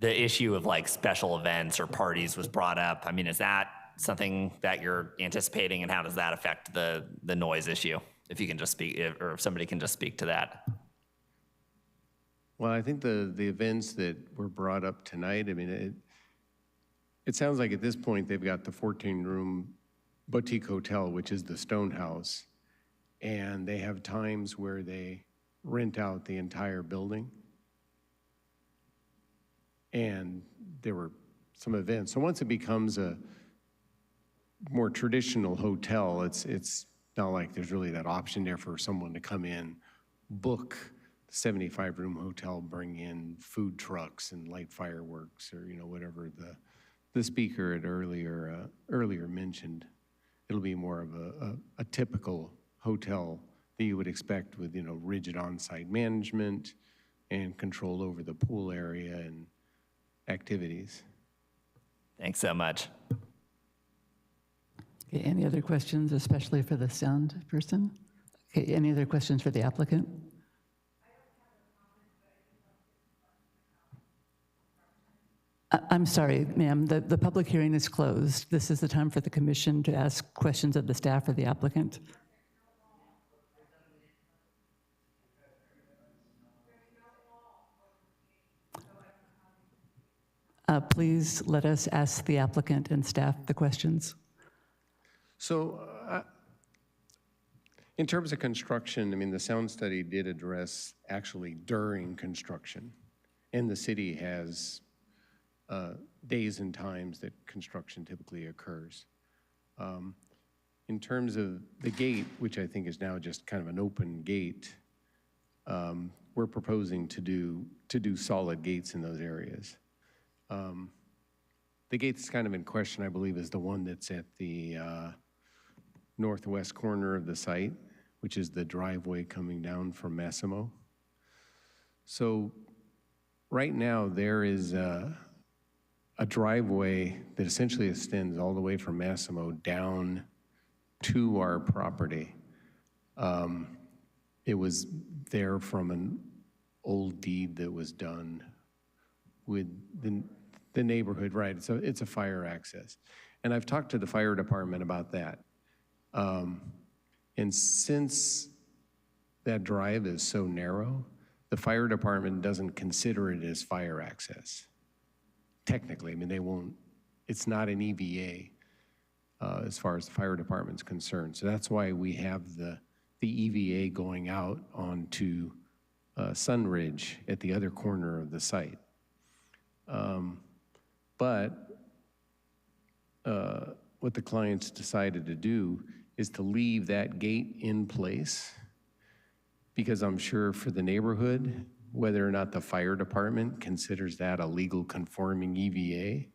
the issue of like special events or parties was brought up. I mean, is that something that you're anticipating, and how does that affect the noise issue? If you can just speak, or if somebody can just speak to that. Well, I think the events that were brought up tonight, I mean, it sounds like at this point they've got the 14-room boutique hotel, which is the Stone House, and they have times where they rent out the entire building. And there were some events. So once it becomes a more traditional hotel, it's not like there's really that option there for someone to come in, book the 75-room hotel, bring in food trucks and light fireworks, or whatever the speaker had earlier mentioned. It'll be more of a typical hotel that you would expect with rigid on-site management and control over the pool area and activities. Thanks so much. Okay, any other questions, especially for the sound person? Okay, any other questions for the applicant? I'm sorry, ma'am, the public hearing is closed. This is the time for the commission to ask questions of the staff or the applicant. Please let us ask the applicant and staff the questions. So in terms of construction, I mean, the sound study did address actually during construction, and the city has days and times that construction typically occurs. In terms of the gate, which I think is now just kind of an open gate, we're proposing to do solid gates in those areas. The gate that's kind of in question, I believe, is the one that's at the northwest corner of the site, which is the driveway coming down from Massimo. So right now there is a driveway that essentially extends all the way from Massimo down to our property. It was there from an old deed that was done with the neighborhood, right? So it's a fire access. And I've talked to the fire department about that. And since that drive is so narrow, the fire department doesn't consider it as fire access. Technically, I mean, they won't, it's not an EVA as far as the fire department's concerned. So that's why we have the EVA going out onto Sunridge at the other corner of the site. But what the clients decided to do is to leave that gate in place, because I'm sure for the neighborhood, whether or not the fire department considers that a legal conforming EVA,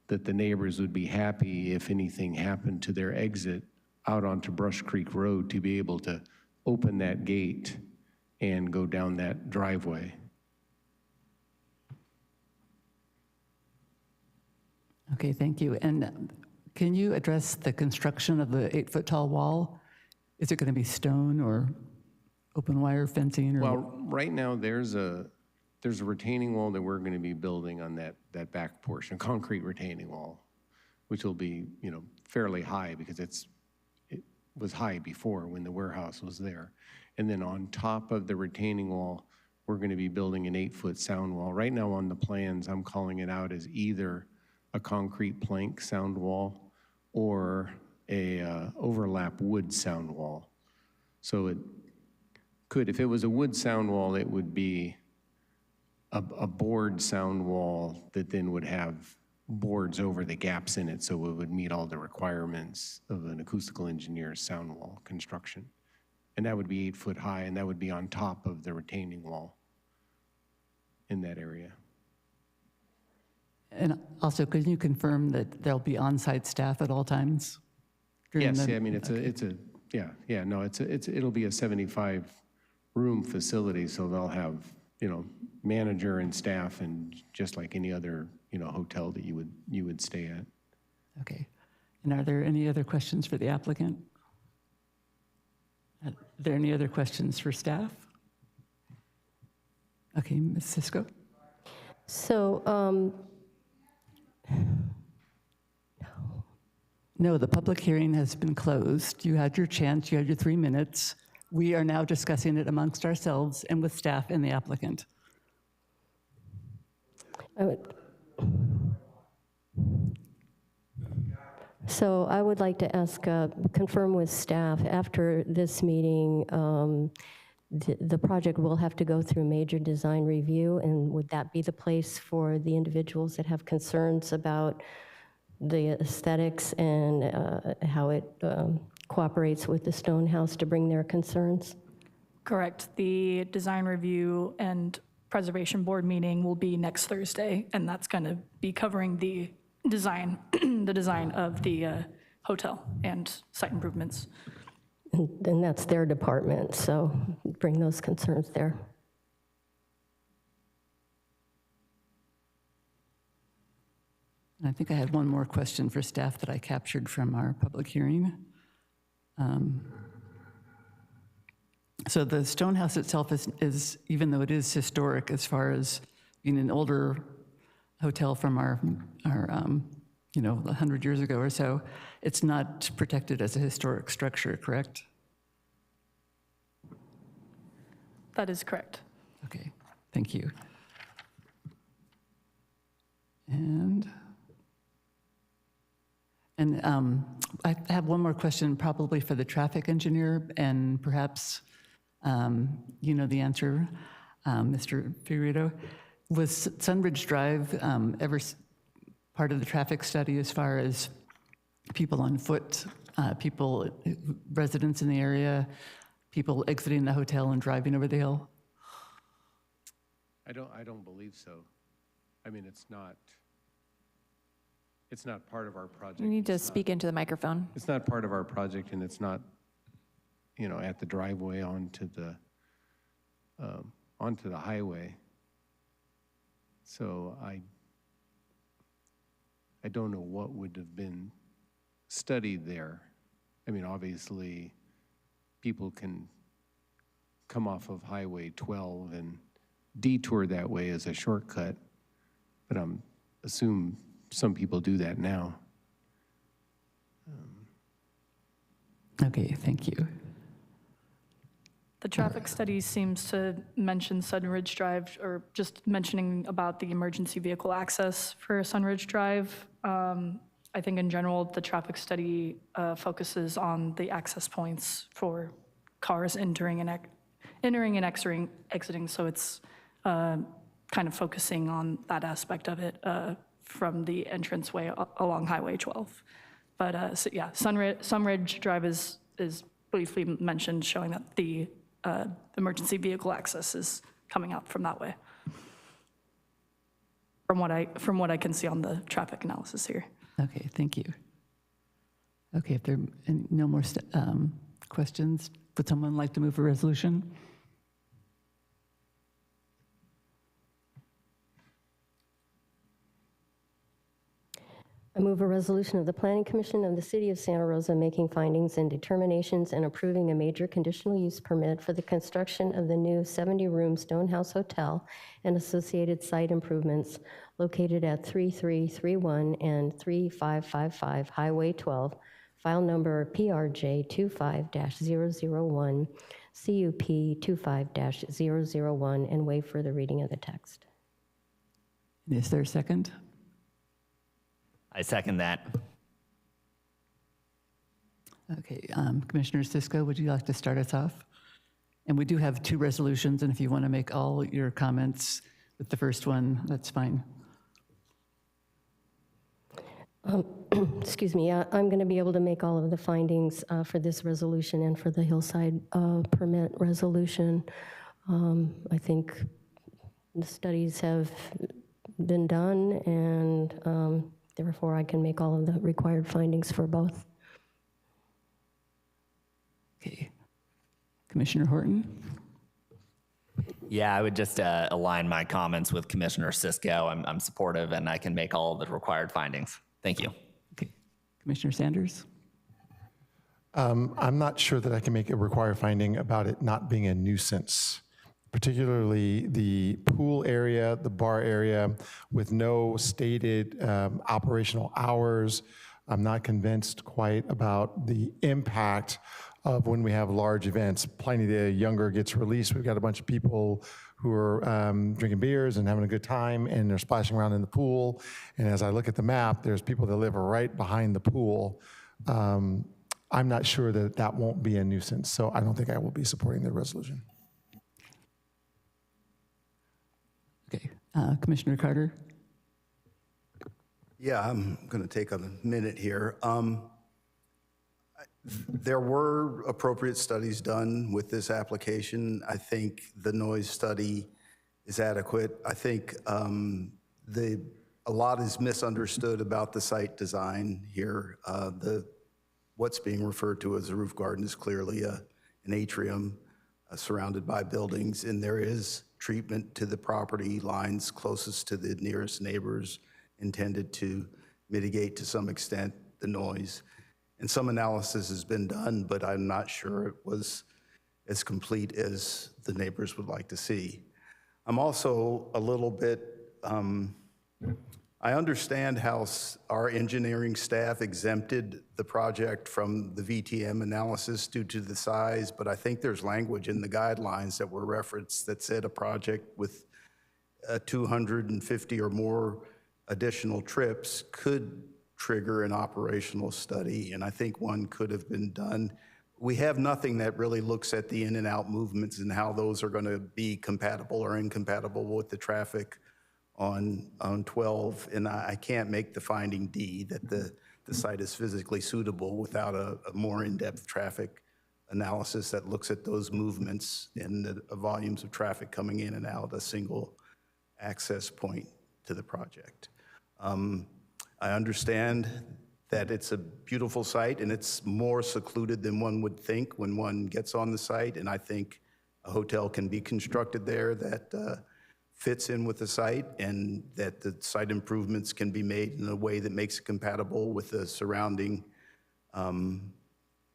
that the neighbors would be happy if anything happened to their exit out onto Brush Creek Road to be able to open that gate and go down that driveway. Okay, thank you. And can you address the construction of the 8-foot tall wall? Is it going to be stone or open wire fencing? Or well, right now there's a retaining wall that we're going to be building on that back portion, a concrete retaining wall, which will be fairly high because it was high before when the warehouse was there. And then on top of the retaining wall, we're going to be building an 8-foot sound wall. Right now on the plans, I'm calling it out as either a concrete plank sound wall or a overlap wood sound wall. So it could, if it was a wood sound wall, it would be a board sound wall that then would have boards over the gaps in it, so it would meet all the requirements of an acoustical engineer's sound wall construction. And that would be 8 foot high, and that would be on top of the retaining wall in that area. And also, could you confirm that there'll be on-site staff at all times? during Yes, the- yeah, I mean, it'll be a 75-room facility, so they'll have, manager and staff, and just like any other, hotel that you would stay at. Okay. And are there any other questions for the applicant? Are there any other questions for staff? Okay, Ms. Cisco? So, No, the public hearing has been closed. You had your chance, you had your 3 minutes. We are now discussing it amongst ourselves and with staff and the applicant. So I would like to ask, confirm with staff, after this meeting, the project will have to go through major design review, and would that be the place for the individuals that have concerns about the aesthetics and how it cooperates with the Stone House to bring their concerns? Correct. The design review and preservation board meeting will be next Thursday, and that's going to be covering the design, the design of the hotel and site improvements. And that's their department, so bring those concerns there. I think I had one more question for staff that I captured from our public hearing. So the Stone House itself is, even though it is historic as far as being an older hotel from our 100 years ago or so, it's not protected as a historic structure, correct? That is correct. Okay, thank you. And I have one more question, probably for the traffic engineer, and perhaps you know the answer, Mr. Figueredo. Was Sunridge Drive ever part of the traffic study as far as people on foot, residents in the area, people exiting the hotel and driving over the hill? I don't believe so. I mean, it's not part of our project. You need to speak into the microphone. It's not part of our project, and it's not, at the driveway onto the highway. So I don't know what would have been studied there. I mean, obviously, people can come off of Highway 12 and detour that way as a shortcut, but I'm assume some people do that now. Okay, thank you. The traffic study seems to mention Sunridge Drive, or just mentioning about the emergency vehicle access for Sunridge Drive. I think in general, the traffic study focuses on the access points for cars entering and exiting, so it's kind of focusing on that aspect of it from the entranceway along Highway 12. But so yeah, Sunridge Drive is briefly mentioned, showing that the emergency vehicle access is coming out from that way. From what I can see on the traffic analysis here. Okay, thank you. Okay, if there are no more questions, would someone like to move a resolution? I move a resolution of the Planning Commission of the City of Santa Rosa making findings and determinations and approving a major conditional use permit for the construction of the new 70-room Stonehouse Hotel and associated site improvements located at 3331 and 3555 Highway 12, file number PRJ 25-001, CUP 25-001, and waive further reading of the text. Is there a second? I second that. Okay, Commissioner Cisco, would you like to start us off? And we do have 2 resolutions, and if you want to make all your comments with the first one, that's fine. Excuse me, I'm going to be able to make all of the findings for this resolution and for the hillside permit resolution. I think the studies have been done, and therefore I can make all of the required findings for both. Okay. Commissioner Horton? Yeah, I would just align my comments with Commissioner Cisco. I'm supportive, and I can make all the required findings. Thank you. Okay. Commissioner Sanders? I'm not sure that I can make a required finding about it not being a nuisance, particularly the pool area, the bar area, with no stated operational hours. I'm not convinced quite about the impact of when we have large events. Plenty of the younger gets released. We've got a bunch of people who are drinking beers and having a good time, and they're splashing around in the pool. And as I look at the map, there's people that live right behind the pool. I'm not sure that that won't be a nuisance, so I don't think I will be supporting the resolution. Okay. Commissioner Carter? Yeah, I'm going to take a minute here. There were appropriate studies done with this application. I think the noise study is adequate. I think a lot is misunderstood about the site design here. What's being referred to as a roof garden is clearly an atrium surrounded by buildings, and there is treatment to the property lines closest to the nearest neighbors intended to mitigate to some extent the noise. And some analysis has been done, but I'm not sure it was as complete as the neighbors would like to see. I'm also a little bit, I understand how our engineering staff exempted the project from the VTM analysis due to the size, but I think there's language in the guidelines that were referenced that said a project with 250 or more additional trips could trigger an operational study, and I think one could have been done. We have nothing that really looks at the in and out movements and how those are going to be compatible or incompatible with the traffic on 12, and I can't make the finding D that the site is physically suitable without a more in-depth traffic analysis that looks at those movements and the volumes of traffic coming in and out a single access point to the project. I understand that it's a beautiful site and it's more secluded than one would think when one gets on the site, and I think a hotel can be constructed there that fits in with the site, and that the site improvements can be made in a way that makes it compatible with the surrounding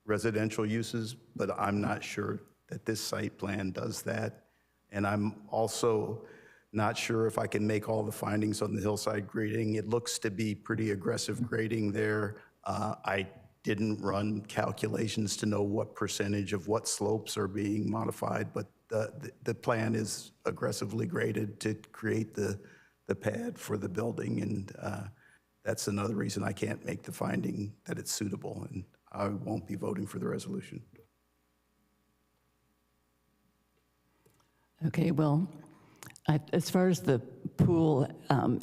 residential uses, but I'm not sure that this site plan does that. And I'm also not sure if I can make all the findings on the hillside grading. It looks to be pretty aggressive grading there. I didn't run calculations to know what percentage of what slopes are being modified, but the plan is aggressively graded to create the pad for the building, and that's another reason I can't make the finding that it's suitable, and I won't be voting for the resolution. Okay, well, as far as the pool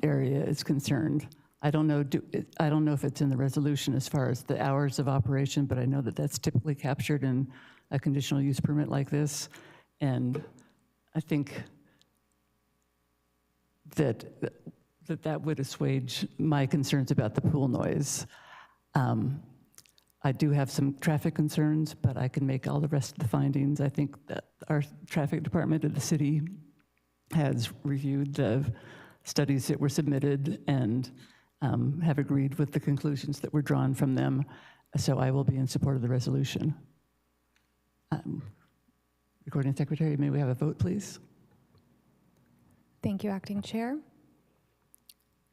area is concerned, I don't know if it's in the resolution as far as the hours of operation, but I know that that's typically captured in a conditional use permit like this. And I think that would assuage my concerns about the pool noise. I do have some traffic concerns, but I can make all the rest of the findings. I think that our traffic department of the city has reviewed the studies that were submitted and have agreed with the conclusions that were drawn from them. So I will be in support of the resolution. Recording Secretary, may we have a vote, please? Thank you, Acting Chair.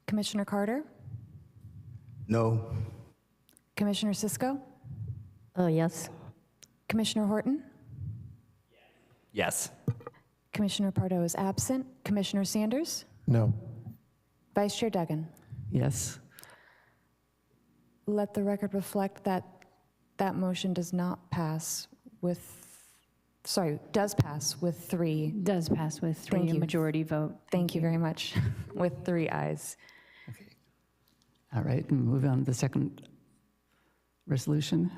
Commissioner Carter? No. Commissioner Cisco? Yes. Commissioner Horton? Yes. Commissioner Pardo is absent. Commissioner Sanders? No. Vice Chair Duggan? Yes. Let the record reflect that that motion does not pass with, does pass with three. Does pass with three, Thank a you. majority vote. Thank you very much. With 3 ayes. Okay. All right, and move on to the second resolution.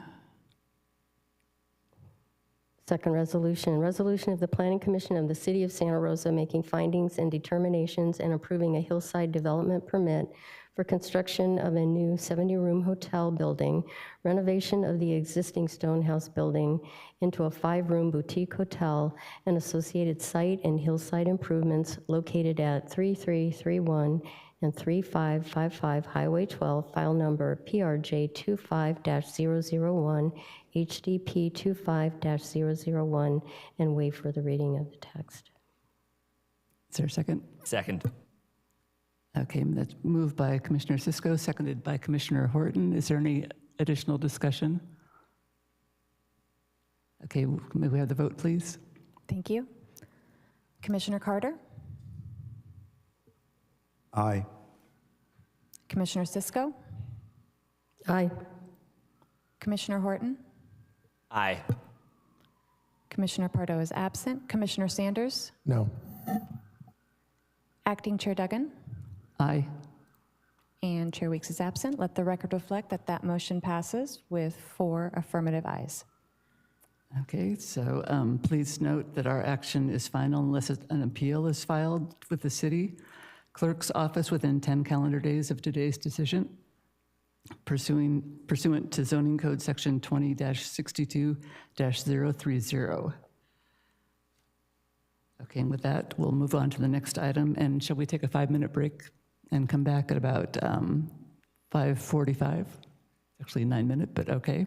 Second resolution, resolution of the Planning Commission of the City of Santa Rosa making findings and determinations and approving a hillside development permit for construction of a new 70-room hotel building, renovation of the existing Stonehouse building into a 5-room boutique hotel, and associated site and hillside improvements located at 3331 and 3555 Highway 12, file number PRJ 25-001, HDP 25-001, and waive further reading of the text. Is there a second? Second. Okay, that's moved by Commissioner Cisco, seconded by Commissioner Horton. Is there any additional discussion? Okay, may we have the vote, please? Thank you. Commissioner Carter? Aye. Commissioner Cisco? Aye. Commissioner Horton? Aye. Commissioner Pardo is absent. Commissioner Sanders? No. Acting Chair Duggan? Aye. And Chair Weeks is absent. Let the record reflect that that motion passes with 4 affirmative ayes. Okay, so please note that our action is final unless an appeal is filed with the city clerk's office within 10 calendar days of today's decision, pursuant to zoning code section 20-62-030. Okay, and with that, we'll move on to the next item. And shall we take a 5-minute break and come back at about 5:45? Actually 9-minute, but okay.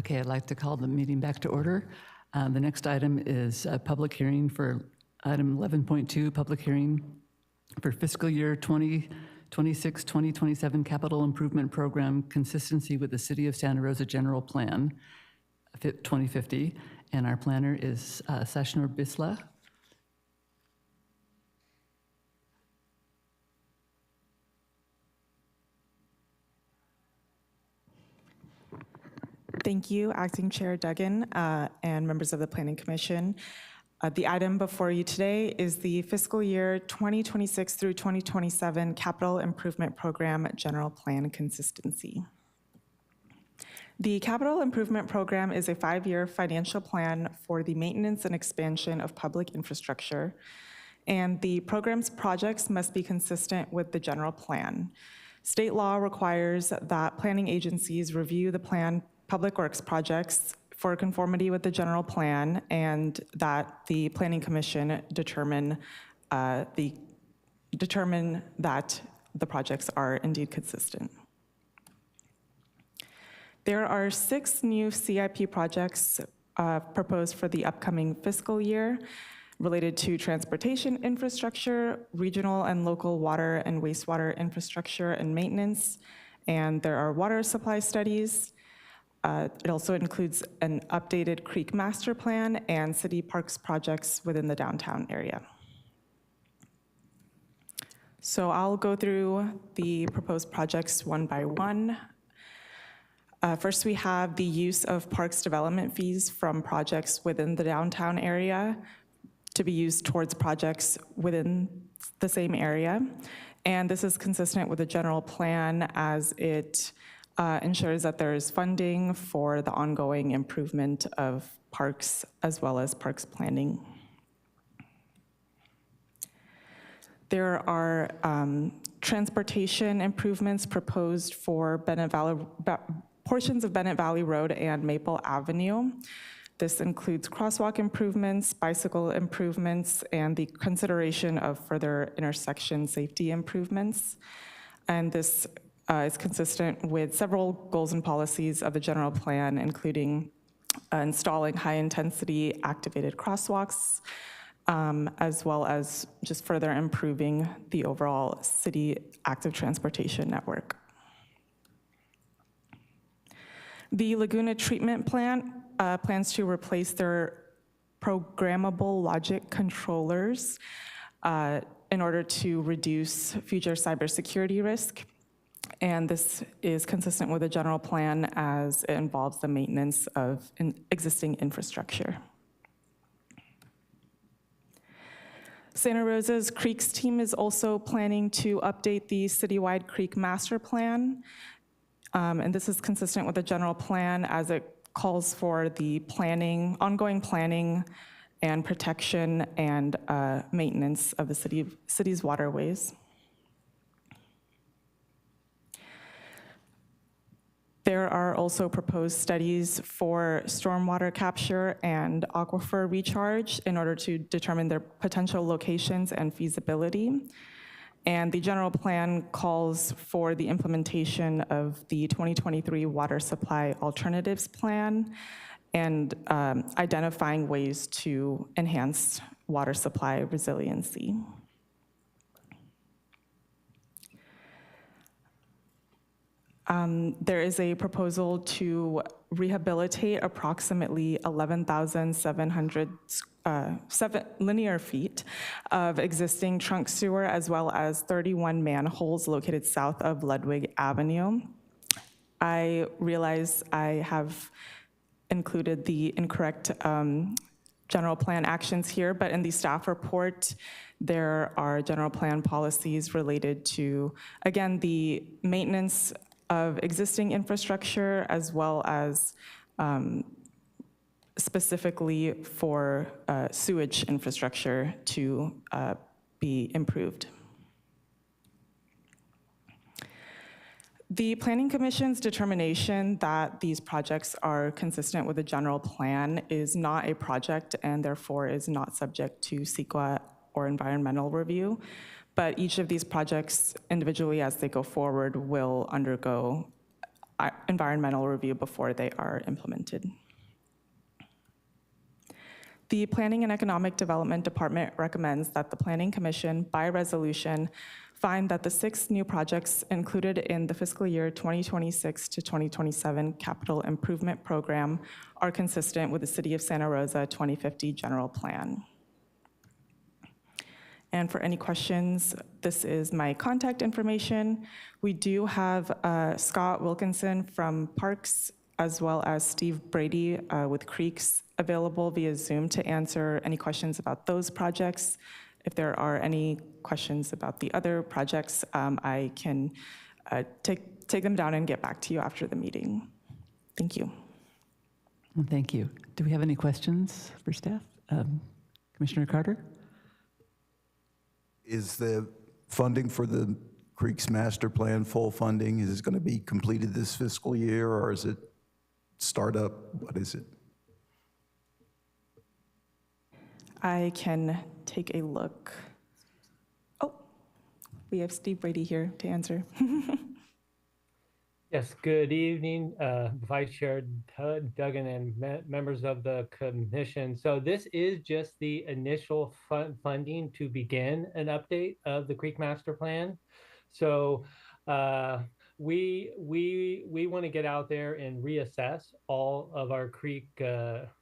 Okay, I'd like to call the meeting back to order. The next item is a public hearing for item 11.2, public hearing for fiscal year 2026, 2027 capital improvement program consistency with the City of Santa Rosa General Plan 2050. And our planner is Sashnor Bisla. Thank you, Acting Chair Duggan and members of the Planning Commission. The item before you today is the fiscal year 2026 through 2027 Capital Improvement Program General Plan Consistency. The Capital Improvement Program is a 5-year financial plan for the maintenance and expansion of public infrastructure, and the program's projects must be consistent with the general plan. State law requires that planning agencies review the plan public works projects for conformity with the general plan, and that the Planning Commission determine that the projects are indeed consistent. There are 6 new CIP projects proposed for the upcoming fiscal year related to transportation infrastructure, regional and local water and wastewater infrastructure and maintenance, and there are water supply studies. It also includes an updated creek master plan and city parks projects within the downtown area. So I'll go through the proposed projects one by one. First, we have the use of parks development fees from projects within the downtown area to be used towards projects within the same area. And this is consistent with the general plan as it ensures that there is funding for the ongoing improvement of parks as well as parks planning. There are transportation improvements proposed for portions of Bennett Valley Road and Maple Avenue. This includes crosswalk improvements, bicycle improvements, and the consideration of further intersection safety improvements. And this is consistent with several goals and policies of the general plan, including installing high-intensity activated crosswalks, as well as just further improving the overall city active transportation network. The Laguna Treatment Plant plans to replace their programmable logic controllers in order to reduce future cybersecurity risk. And this is consistent with the general plan as it involves the maintenance of existing infrastructure. Santa Rosa's Creeks team is also planning to update the citywide creek master plan. And this is consistent with the general plan as it calls for the ongoing planning and protection and maintenance of the city's waterways. There are also proposed studies for stormwater capture and aquifer recharge in order to determine their potential locations and feasibility. And the general plan calls for the implementation of the 2023 Water Supply Alternatives Plan and identifying ways to enhance water supply resiliency. There is a proposal to rehabilitate approximately 11,700 linear feet of existing trunk sewer, as well as 31 manholes located south of Ludwig Avenue. I realize I have included the incorrect general plan actions here, but in the staff report, there are general plan policies related to, again, the maintenance of existing infrastructure, as well as specifically for sewage infrastructure to be improved. The Planning Commission's determination that these projects are consistent with the general plan is not a project and therefore is not subject to CEQA or environmental review. But each of these projects individually as they go forward will undergo environmental review before they are implemented. The Planning and Economic Development Department recommends that the Planning Commission, by resolution, find that the 6 new projects included in the fiscal year 2026 to 2027 capital improvement program are consistent with the City of Santa Rosa 2050 general plan. And for any questions, this is my contact information. We do have Scott Wilkinson from Parks, as well as Steve Brady with Creeks, available via Zoom to answer any questions about those projects. If there are any questions about the other projects, I can take them down and get back to you after the meeting. Thank you. Thank you. Do we have any questions for staff? Commissioner Carter? Is the funding for the Creeks Master Plan full funding? Is it going to be completed this fiscal year, or is it startup? What is it? I can take a look. Oh, we have Steve Brady here to answer. Yes, good evening, Vice Chair Duggan and members of the commission. So this is just the initial funding to begin an update of the Creek Master Plan. So we want to get out there and reassess all of our creek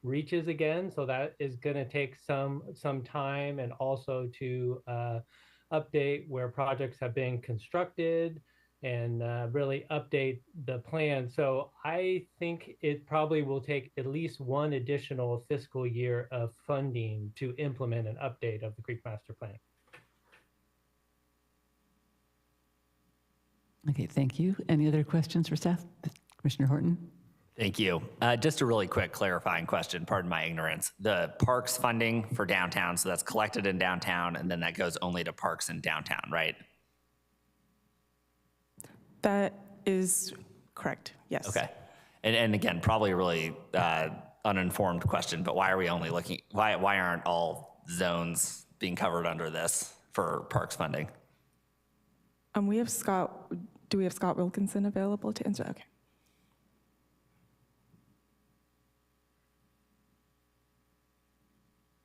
reaches again. So that is going to take some time, and also to update where projects have been constructed and really update the plan. So I think it probably will take at least one additional fiscal year of funding to implement an update of the Creek Master Plan. Okay, thank you. Any other questions for staff? Commissioner Horton? Thank you. Just a really quick clarifying question, pardon my ignorance. The parks funding for downtown, so that's collected in downtown, and then that goes only to parks in downtown, right? That is correct, yes. Okay. And again, probably a really uninformed question, but why are we only looking, why aren't all zones being covered under this for parks funding? We have Scott, do we have Scott Wilkinson available to answer? Okay.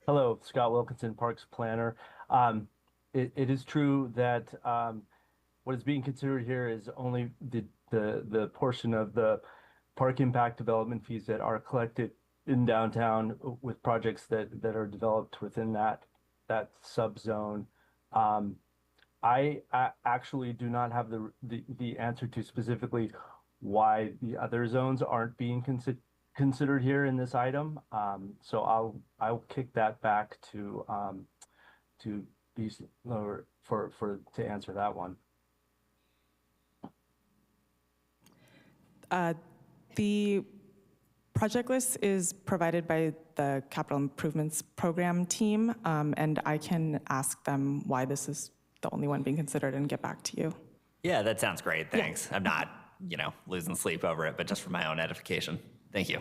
Hello, Scott Wilkinson, Parks Planner. It is true that what is being considered here is only the portion of the park impact development fees that are collected in downtown with projects that are developed within that subzone. I actually do not have the answer to specifically why the other zones aren't being considered here in this item. So I'll kick that back to answer that one. The project list is provided by the Capital Improvements Program team, and I can ask them why this is the only one being considered and get back to you. Yeah, that sounds great. Thanks. Yeah. I'm not, losing sleep over it, but just for my own edification. Thank you.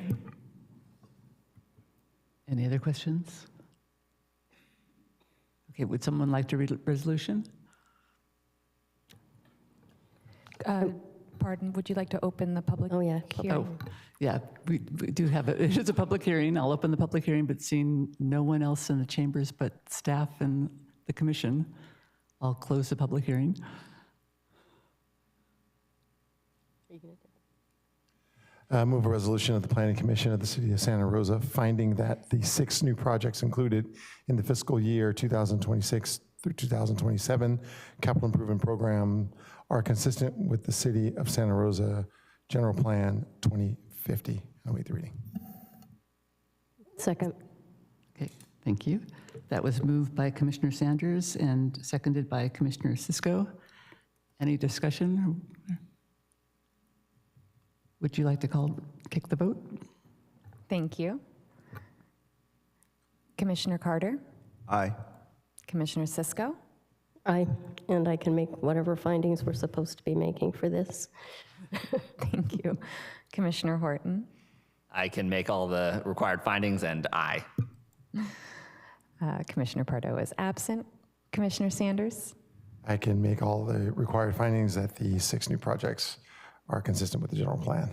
Any other questions? Okay, would someone like to read a resolution? Pardon, would you like to open the public hearing? Oh, yeah, we do have it. It is a public hearing. I'll open the public hearing, but seeing no one else in the chambers but staff and the commission, I'll close the public hearing. Move a resolution of the Planning Commission of the City of Santa Rosa finding that the 6 new projects included in the fiscal year 2026 through 2027 capital improvement program are consistent with the City of Santa Rosa General Plan 2050. I'll wait the reading. Second. Okay, thank you. That was moved by Commissioner Sanders and seconded by Commissioner Cisco. Any discussion? Would you like to kick the vote? Thank you. Commissioner Carter? Aye. Commissioner Cisco? Aye, and I can make whatever findings we're supposed to be making for this. Thank you. Commissioner Horton? I can make all the required findings, and aye. Commissioner Pardo is absent. Commissioner Sanders? I can make all the required findings that the 6 new projects are consistent with the general plan.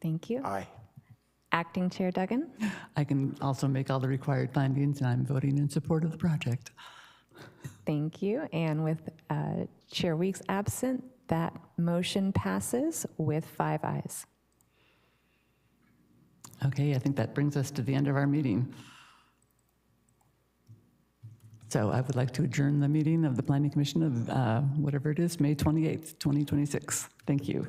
Thank you. Aye. Acting Chair Duggan? I can also make all the required findings, and I'm voting in support of the project. Thank you. And with Chair Weeks absent, that motion passes with 5 ayes. Okay, I think that brings us to the end of our meeting. So I would like to adjourn the meeting of the Planning Commission of whatever it is, May 28th, 2026. Thank you.